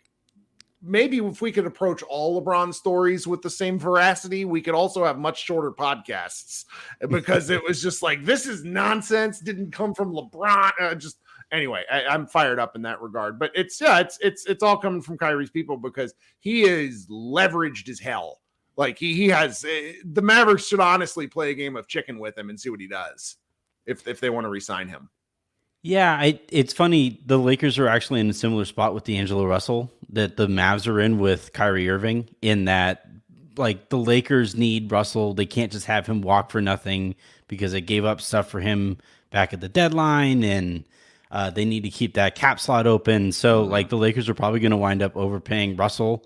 maybe if we could approach all LeBron stories with the same veracity, we could also have much shorter podcasts because it was just like, this is nonsense. Didn't come from LeBron. Anyway, I'm fired up in that regard, but it's all coming from Kyrie's people because he is leveraged as hell. Like he has the Mavericks should honestly play a game of chicken with him and see what he does if they want to re-sign him. Yeah, it's funny. The Lakers are actually in a similar spot with D'Angelo Russell that the Mavs are in with Kyrie Irving, in that like the Lakers need Russell. They can't just have him walk for nothing because they gave up stuff for him back at the deadline, and they need to keep that cap slot open. So like the Lakers are probably going to wind up overpaying Russell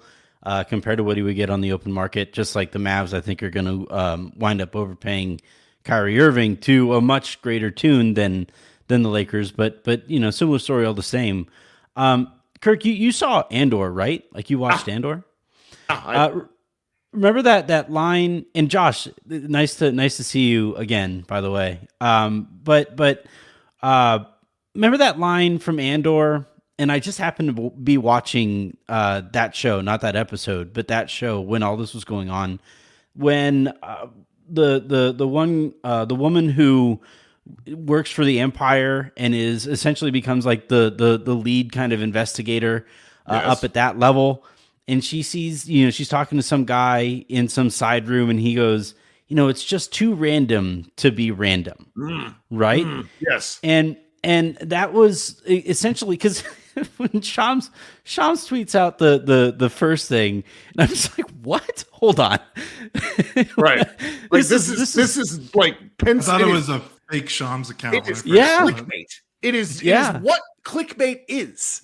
compared to what he would get on the open market. Just like the Mavs, I think, are going to wind up overpaying Kyrie Irving to a much greater tune than the Lakers, but you know, similar story all the same. Kirk, you saw Andor, right? Like you watched Andor. Remember that line? And Josh, nice to see you again, by the way. But remember that line from Andor? And I just happened to be watching that show, not that episode, but that show when all this was going on, when the woman who works for the Empire and is essentially becomes like the lead kind of investigator up at that level. And she sees, you know, she's talking to some guy in some side room and he goes, you know, it's just too random to be random. Right. Yes. And that was essentially because when Shams tweets out the first thing, and I'm just like, what? Hold on. Right. Like this is like I thought it was a fake Shams account. It is clickbait. It is what clickbait is.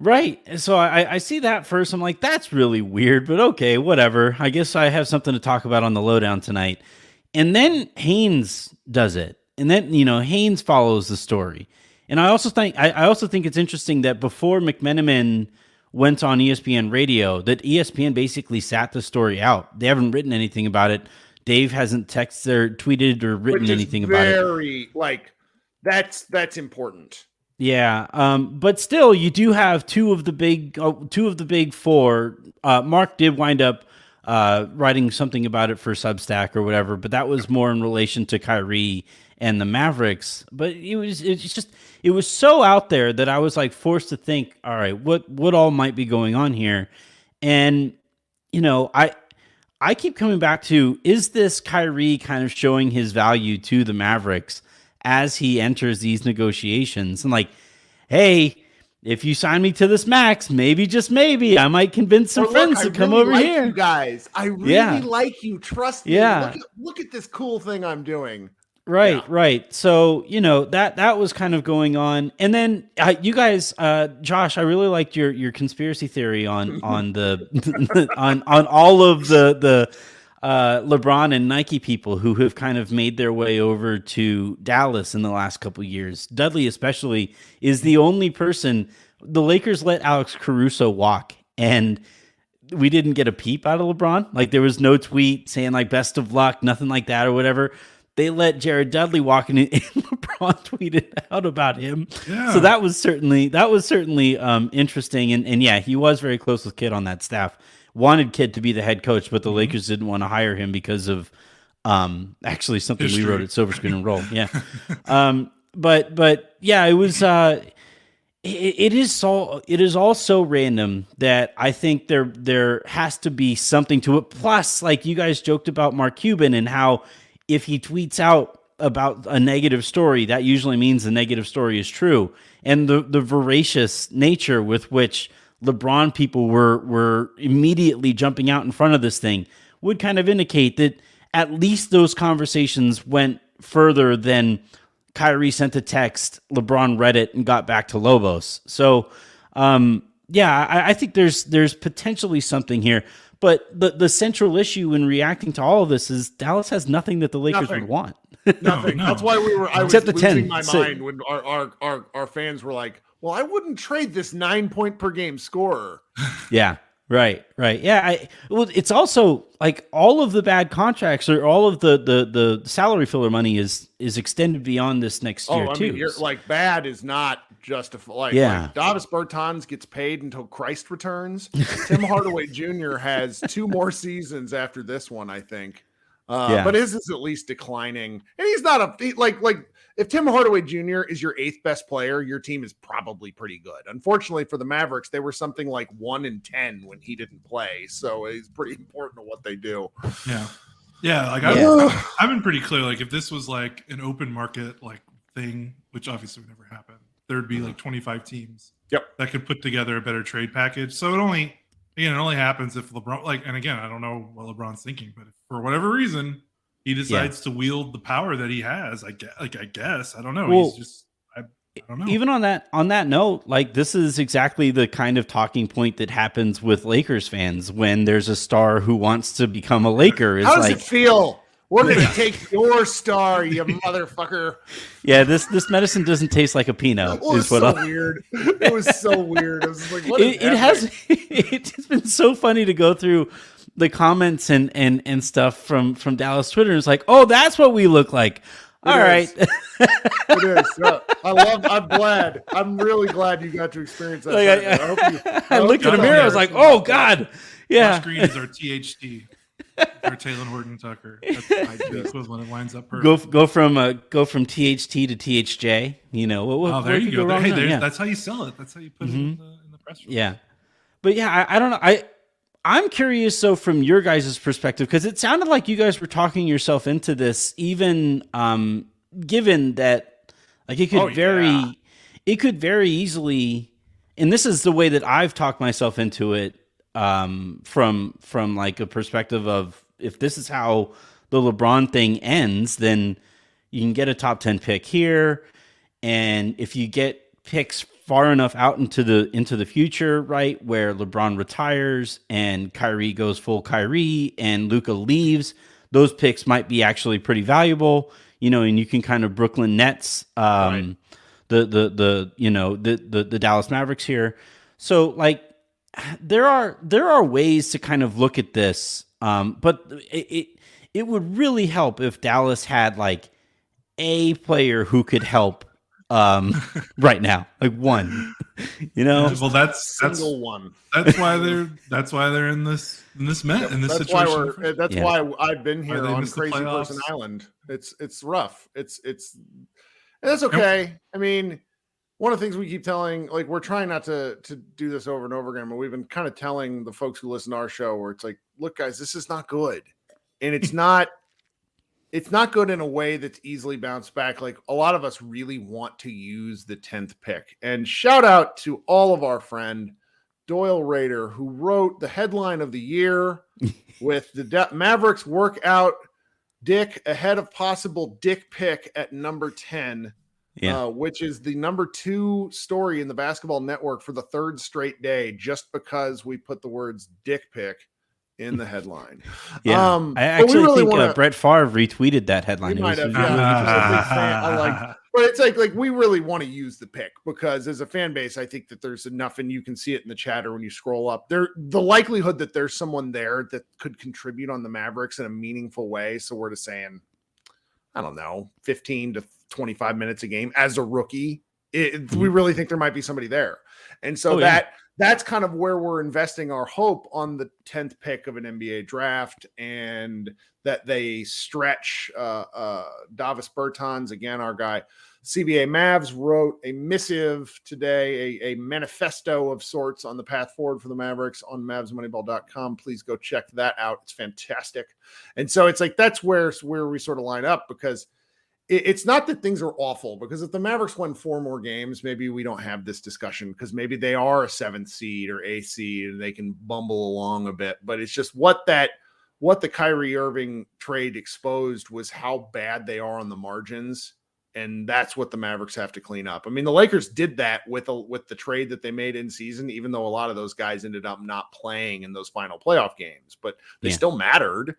Right. So I see that first. I'm like, that's really weird, but okay, whatever. I guess I have something to talk about on the lowdown tonight. And then Haynes does it. And then, you know, Haynes follows the story. And I also think it's interesting that before McMenamin went on ESPN radio, that ESPN basically sat the story out. They haven't written anything about it. Dave hasn't texted or tweeted or written anything about it. That's important. Yeah, but still, you do have two of the big four. Mark did wind up writing something about it for Substack or whatever, but that was more in relation to Kyrie and the Mavericks. But it was so out there that I was like forced to think, all right, what all might be going on here? And you know, I keep coming back to, is this Kyrie kind of showing his value to the Mavericks as he enters these negotiations? And like, hey, if you sign me to this max, maybe, just maybe, I might convince some friends to come over here. You guys, I really like you. Trust me. Yeah. Look at this cool thing I'm doing. Right, right. So, you know, that was kind of going on. And then you guys, Josh, I really liked your conspiracy theory on the on all of the LeBron and Nike people who have kind of made their way over to Dallas in the last couple of years. Dudley especially is the only person. The Lakers let Alex Caruso walk, and we didn't get a peep out of LeBron. Like, there was no tweet saying like best of luck, nothing like that or whatever. They let Jared Dudley walk in, and LeBron tweeted out about him. Yeah. So that was certainly interesting. And yeah, he was very close with Kid on that staff. wanted Kidd to be the head coach, but the Lakers didn't want to hire him because of actually something we wrote at Silver Screen and Roll. Yeah. But yeah, it was it is all so random that I think there has to be something to it. Plus, like you guys joked about Mark Cuban and how if he tweets out about a negative story, that usually means the negative story is true. And the voracious nature with which LeBron people were immediately jumping out in front of this thing would kind of indicate that at least those conversations went further than Kyrie sent a text, LeBron read it, and got back to Lobos. So, I think there's potentially something here. But the central issue in reacting to all of this is Dallas has nothing that the Lakers would want. Nothing. No. That's why I was Except the losing 10. my mind when our fans were like, well, I wouldn't trade this 9-point per game scorer. Yeah. Right. Yeah. It's also like all of the bad contracts or all of the salary filler money is extended beyond this next year too. You're, like bad is not justified. Like Davis Bertans gets paid until Christ returns. Tim Hardaway Jr. has 2 more seasons after this one, I think. But his is at least declining, and he's not like if Tim Hardaway Jr. is your 8th best player, your team is probably pretty good. Unfortunately for the Mavericks, they were something like 1-10 when he didn't play, so it's pretty important to what they do. Yeah. Like I've been pretty clear. Like if this was like an open market like thing, which obviously would never happen, there would be like 25 teams that could put together a better trade package. So it only happens if LeBron, and again, I don't know what LeBron's thinking, but if for whatever reason he decides to wield the power that he has, I guess, I don't know. Well, He's just, I don't know. Even on that note, like this is exactly the kind of talking point that happens with Lakers fans when there's a star who wants to become a Laker. How does it feel? We're going to take your star, you motherfucker. Yeah, this medicine doesn't taste like a Pinot. It was weird. It was so weird. I was like, what is it's been so funny to go through the comments and stuff from Dallas Twitter. It's like, oh, that's what we look like. All right. It is. I'm glad. I'm really glad you got to experience that. I looked in the mirror. I was like, oh, God. Yeah. Josh Green is our THT. Or Taylor Horton Tucker. That's the equivalent. It lines up perfect. Go from THT to THJ. You know. There you go. That's how you sell it. That's how you put it in the press release. Yeah, but yeah, I don't know. I'm curious. So from your guys' perspective, because it sounded like you guys were talking yourself into this, even given that like it could very easily, and this is the way that I've talked myself into it. From like a perspective of if this is how the LeBron thing ends, then you can get a top 10 pick here. And if you get picks far enough out into the future, right, where LeBron retires and Kyrie goes full Kyrie and Luka leaves, those picks might be actually pretty valuable, and you can kind of Brooklyn Nets, the Dallas Mavericks here. So like, there are ways to kind of look at this, but it would really help if Dallas had like a player who could help right now, like one. Well, that's one. That's why they're in this situation. That's why I've been here on Crazy Person Island. It's rough. It's that's okay. Yep. I mean, one of the things we keep telling, like we're trying not to do this over and over again, but we've been kind of telling the folks who listen to our show where it's like, look, guys, this is not good. And it's not good in a way that's easily bounced back. Like a lot of us really want to use the 10th pick. And shout out to all of our friend Doyle Rader, who wrote the headline of the year with the Mavericks workout Dick ahead of possible Dick pick at number 10. Which is the number 2 story in the Basketball Network for the 3rd straight day, just because we put the words dick pic in the headline. Yeah, I actually think Brett Favre retweeted that headline. Might have, but it's like we really want to use the pick because as a fan base, I think that there's enough, and you can see it in the chatter when you scroll up. The likelihood that there's someone there that could contribute on the Mavericks in a meaningful way. So we're just saying, I don't know, 15 to 25 minutes a game as a rookie. We really think there might be somebody there. And so that's kind of where we're investing our hope on the 10th pick of an NBA draft, and that they stretch Davis Bertans, again, our guy. CBA Mavs wrote a missive today, a manifesto of sorts on the path forward for the Mavericks on mavsmoneyball.com. Please go check that out. It's fantastic. And so it's like, that's where we sort of line up, because it's not that things are awful, because if the Mavericks won 4 more games, maybe we don't have this discussion, because maybe they are a 7th seed or 8th seed and they can bumble along a bit. But it's just what the Kyrie Irving trade exposed was how bad they are on the margins. And that's what the Mavericks have to clean up. I mean, the Lakers did that with the trade that they made in season, even though a lot of those guys ended up not playing in those final playoff games, but they still mattered.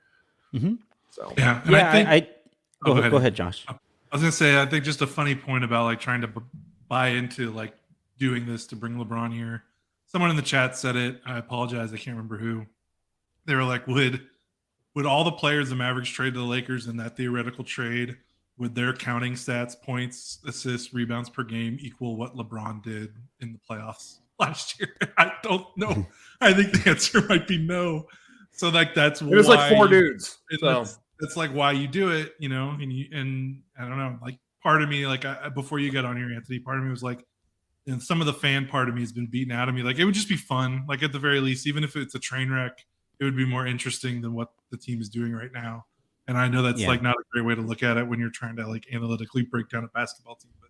Mm-hmm. So yeah, and I think go ahead, Josh. I was gonna say, I think just a funny point about like trying to buy into like doing this to bring LeBron here. Someone in the chat said it. I apologize, I can't remember who. They were like, would all the players the Mavericks trade to the Lakers in that theoretical trade, would their counting stats, points, assists, rebounds per game equal what LeBron did in the playoffs last year? I don't know. I think the answer might be no. So like that's why it was like 4 dudes. So that's like why you do it, you know. And I don't know. Like part of me, like before you got on here, Anthony, part of me was like, and some of the fan part of me has been beaten out of me. Like it would just be fun. Like at the very least, even if it's a train wreck, it would be more interesting than what the team is doing right now. And I know that's like not a great way to look at it when you're trying to like analytically break down a basketball team, but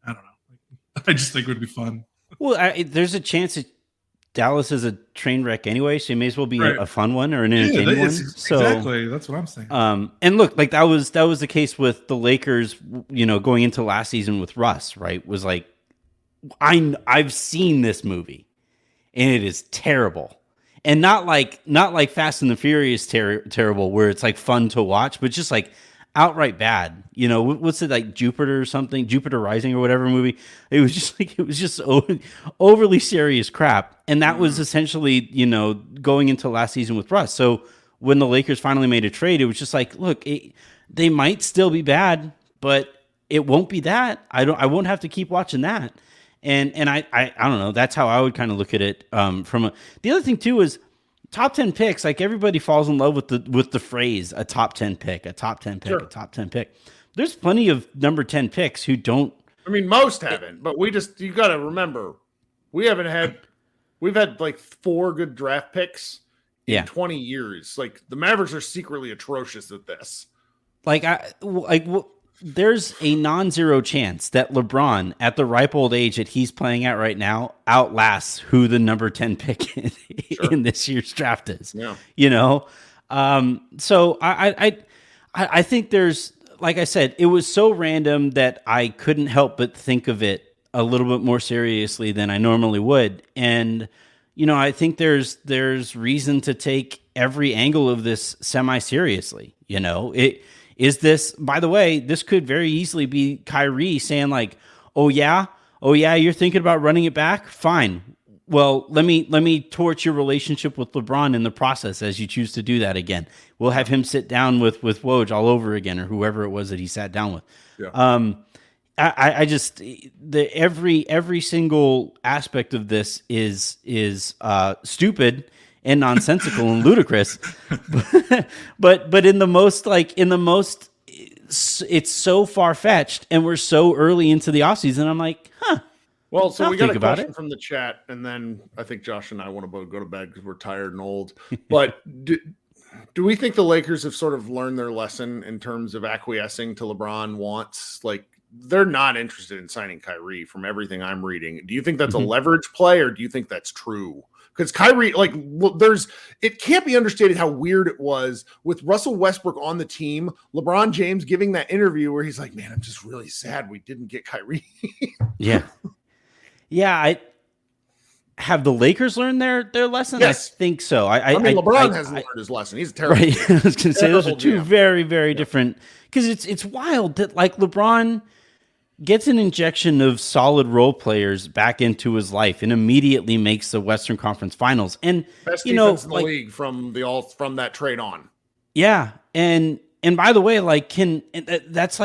I don't know. I just think it would be fun. Well, there's a chance that Dallas is a train wreck anyway, so it may as well be a fun one or an entertaining one. So exactly, that's what I'm saying. And look, like that was the case with the Lakers, you know, going into last season with Russ, right? Was like, I've seen this movie, and it is terrible. And not like Fast and the Furious terrible, where it's like fun to watch, but just like outright bad. You know, what's it, like Jupiter or something, Jupiter Rising or whatever movie? It was just overly serious crap. And that was essentially, you know, going into last season with Russ. So when the Lakers finally made a trade, it was just like, look, they might still be bad, but it won't be that. I won't have to keep watching that. And I don't know. That's how I would kind of look at it. The other thing too is top 10 picks. Like everybody falls in love with the phrase a top 10 pick, a top 10 pick, a top 10 pick. There's plenty of number 10 picks who don't. I mean, most haven't, but you got to remember, we've had like 4 good draft picks in 20 years. Like the Mavericks are secretly atrocious at this. There's a non-zero chance that LeBron, at the ripe old age that he's playing at right now, outlasts who the number 10 pick in this year's draft is. Yeah. You know? So I think there's, like I said, it was so random that I couldn't help but think of it a little bit more seriously than I normally would. And, you know, I think there's reason to take every angle of this semi-seriously. You know, is this, by the way, this could very easily be Kyrie saying like, oh yeah, you're thinking about running it back? Fine. Well, let me torch your relationship with LeBron in the process as you choose to do that again. We'll have him sit down with Woj all over again, or whoever it was that he sat down with. Yeah. I just every single aspect of this is stupid and nonsensical and ludicrous, but in the most it's so far-fetched, and we're so early into the offseason. I'm like, well, so we got a question from the chat, and then I think Josh and I want to both go to bed because we're tired and old. But do we think the Lakers have sort of learned their lesson in terms of acquiescing to LeBron wants? Like, they're not interested in signing Kyrie from everything I'm reading. Do you think that's a leverage play, or do you think that's true? Because Kyrie, like, it can't be understated how weird it was with Russell Westbrook on the team, LeBron James giving that interview where he's like, man, I'm just really sad we didn't get Kyrie. Yeah. Have the Lakers learned their lesson? Yes. I think so. I mean, LeBron hasn't learned his lesson. He's terrible. Right. I was going to say those are two very, very different, because it's wild that like LeBron gets an injection of solid role players back into his life and immediately makes the Western Conference Finals. And best defense in the league from that trade on. Yeah. And by the way, like that's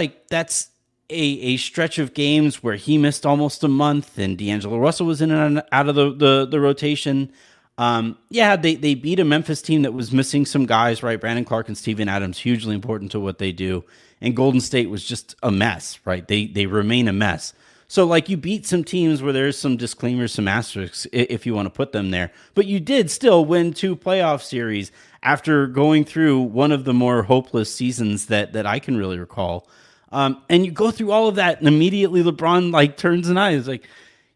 a stretch of games where he missed almost a month and D'Angelo Russell was in and out of the rotation. They beat a Memphis team that was missing some guys, right? Brandon Clark and Steven Adams, hugely important to what they do. And Golden State was just a mess, right? They remain a mess. So, like, you beat some teams where there's some disclaimers, some asterisks, if you want to put them there. But you did still win 2 playoff series after going through one of the more hopeless seasons that I can really recall. And you go through all of that, and immediately LeBron, like, turns an eye. He's like,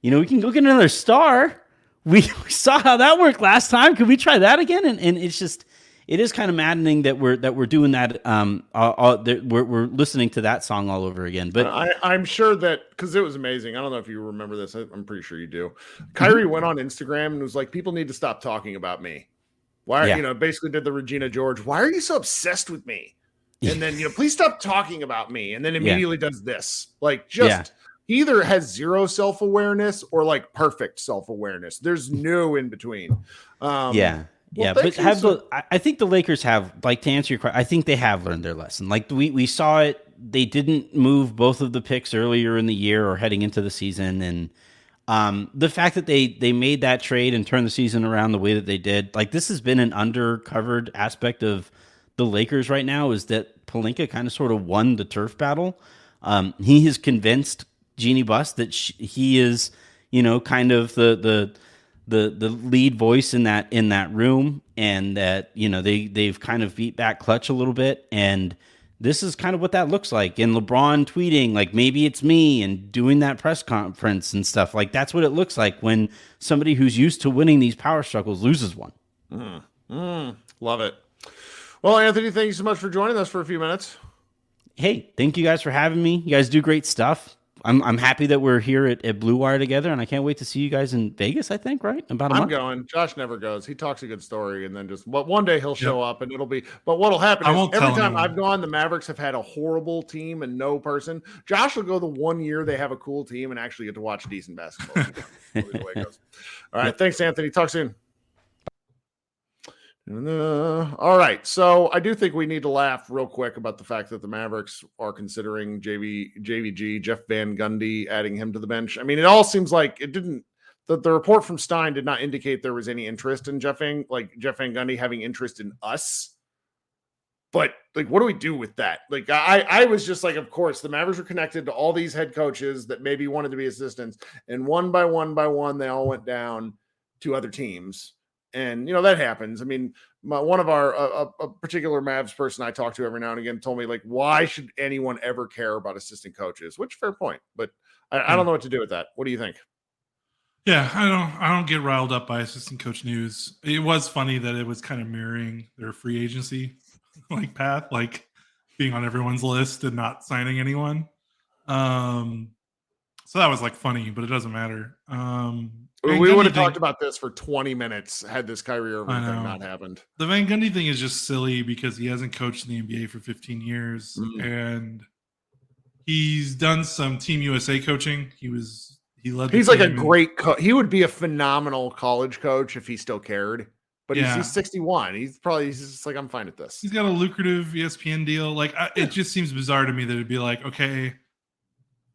we can go get another star. We saw how that worked last time. Could we try that again? And it's just... It is kind of maddening that we're doing that. We're listening to that song all over again. But I'm sure that because it was amazing. I don't know if you remember this. I'm pretty sure you do. Kyrie went on Instagram and was like, "People need to stop talking about me." Why? Basically did the Regina George. Why are you so obsessed with me? And then please stop talking about me. And then immediately does this. Like he either has zero self-awareness or like perfect self-awareness. There's no in between. But I think the Lakers have, like, to answer your question, I think they have learned their lesson. Like, we saw it. They didn't move both of the picks earlier in the year or heading into the season. And the fact that they made that trade and turned the season around the way that they did, like, this has been an undercovered aspect of the Lakers right now, is that Pelinka kind of sort of won the turf battle. He has convinced Jeannie Buss that he is, kind of the lead voice in that room, and that they've kind of beat back Clutch a little bit, and this is kind of what that looks like. And LeBron tweeting like, maybe it's me, and doing that press conference and stuff, like that's what it looks like when somebody who's used to winning these power struggles loses one. Love it. Well, Anthony, thank you so much for joining us for a few minutes. Hey, thank you guys for having me. You guys do great stuff. I'm happy that we're here at Blue Wire together, and I can't wait to see you guys in Vegas, I think, right? About a month? I'm going. Josh never goes. He talks a good story, and then one day he'll show up, and it'll be. But what'll happen is every time I've gone, the Mavericks have had a horrible team and no person. Josh will go the 1 year they have a cool team and actually get to watch decent basketball. The way it goes. All right. Thanks, Anthony. Talk soon. All right. So I do think we need to laugh real quick about the fact that the Mavericks are considering JVG, Jeff Van Gundy, adding him to the bench. I mean, it all seems like it didn't. The report from Stein did not indicate there was any interest in Jeff Van Gundy having interest in us. But like, what do we do with that? Like, I was just like, of course, the Mavericks were connected to all these head coaches that maybe wanted to be assistants, and one by one, they all went down to other teams. And, that happens. I mean, one of our, a particular Mavs person I talk to every now and again told me, like, why should anyone ever care about assistant coaches? Which, fair point. But I don't know what to do with that. What do you think? Yeah, I don't get riled up by assistant coach news. It was funny that it was kind of mirroring their free agency like path, like being on everyone's list and not signing anyone. So that was like funny, but it doesn't matter. We would have talked about this for 20 minutes had this Kyrie Irving thing not happened. The Van Gundy thing is just silly because he hasn't coached in the NBA for 15 years, and he's done some Team USA coaching. He's like a great coach. He would be a phenomenal college coach if he still cared. But he's 61. He's just like, I'm fine with this. He's got a lucrative ESPN deal. Like, it just seems bizarre to me that it'd be like, okay,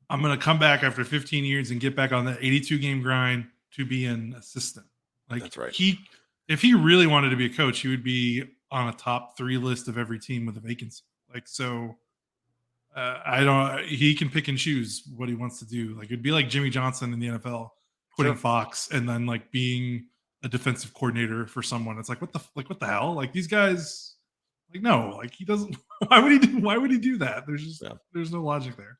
I'm going to come back after 15 years and get back on that 82 game grind to be an assistant. Like, that's right. If he really wanted to be a coach, he would be on a top 3 list of every team with a vacancy. Like, so he can pick and choose what he wants to do. Like, it'd be like Jimmy Johnson in the NFL quitting Fox and then like being a defensive coordinator for someone. It's like, what the hell? Like, these guys, like, no, like, he doesn't, why would he do that? There's no logic there.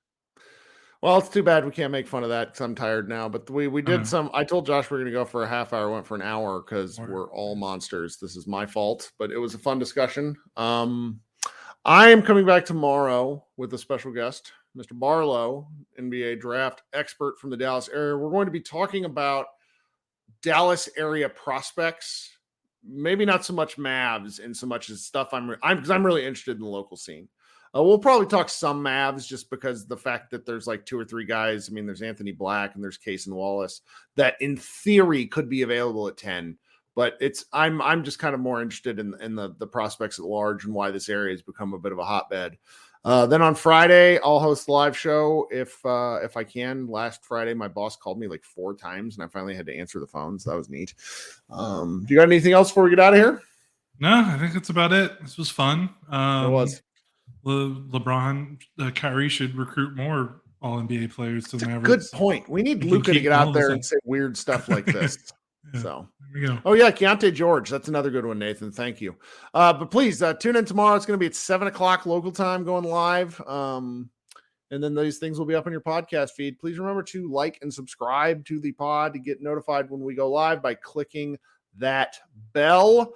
Well, it's too bad we can't make fun of that because I'm tired now. But we did some. I told Josh we're going to go for a half hour. Went for an hour because we're all monsters. This is my fault, but it was a fun discussion. I am coming back tomorrow with a special guest, Mr. Barlow, NBA draft expert from the Dallas area. We're going to be talking about Dallas area prospects. Maybe not so much Mavs and so much as stuff because I'm really interested in the local scene. We'll probably talk some Mavs just because the fact that there's like 2 or 3 guys. I mean, there's Anthony Black and there's Case and Wallace that in theory could be available at 10. But I'm just kind of more interested in the prospects at large and why this area has become a bit of a hotbed. Then on Friday, I'll host the live show if I can. Last Friday, my boss called me like 4 times, and I finally had to answer the phone, so that was neat. Do you got anything else before we get out of here? No, I think that's about it. This was fun. It was. LeBron, Kyrie should recruit more All-NBA players to the Mavericks. Good point. We need We can Luka to keep get out all there this and up. say weird stuff like this. Yeah, So, there we go. oh yeah, Keontae George. That's another good one, Nathan. Thank you. But please tune in tomorrow. It's going to be at 7:00 local time, going live. And then these things will be up on your podcast feed. Please remember to like and subscribe to the pod to get notified when we go live by clicking that bell.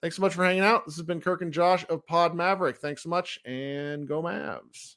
Thanks so much for hanging out. This has been Kirk and Josh of Pod Maverick. Thanks so much, and go Mavs.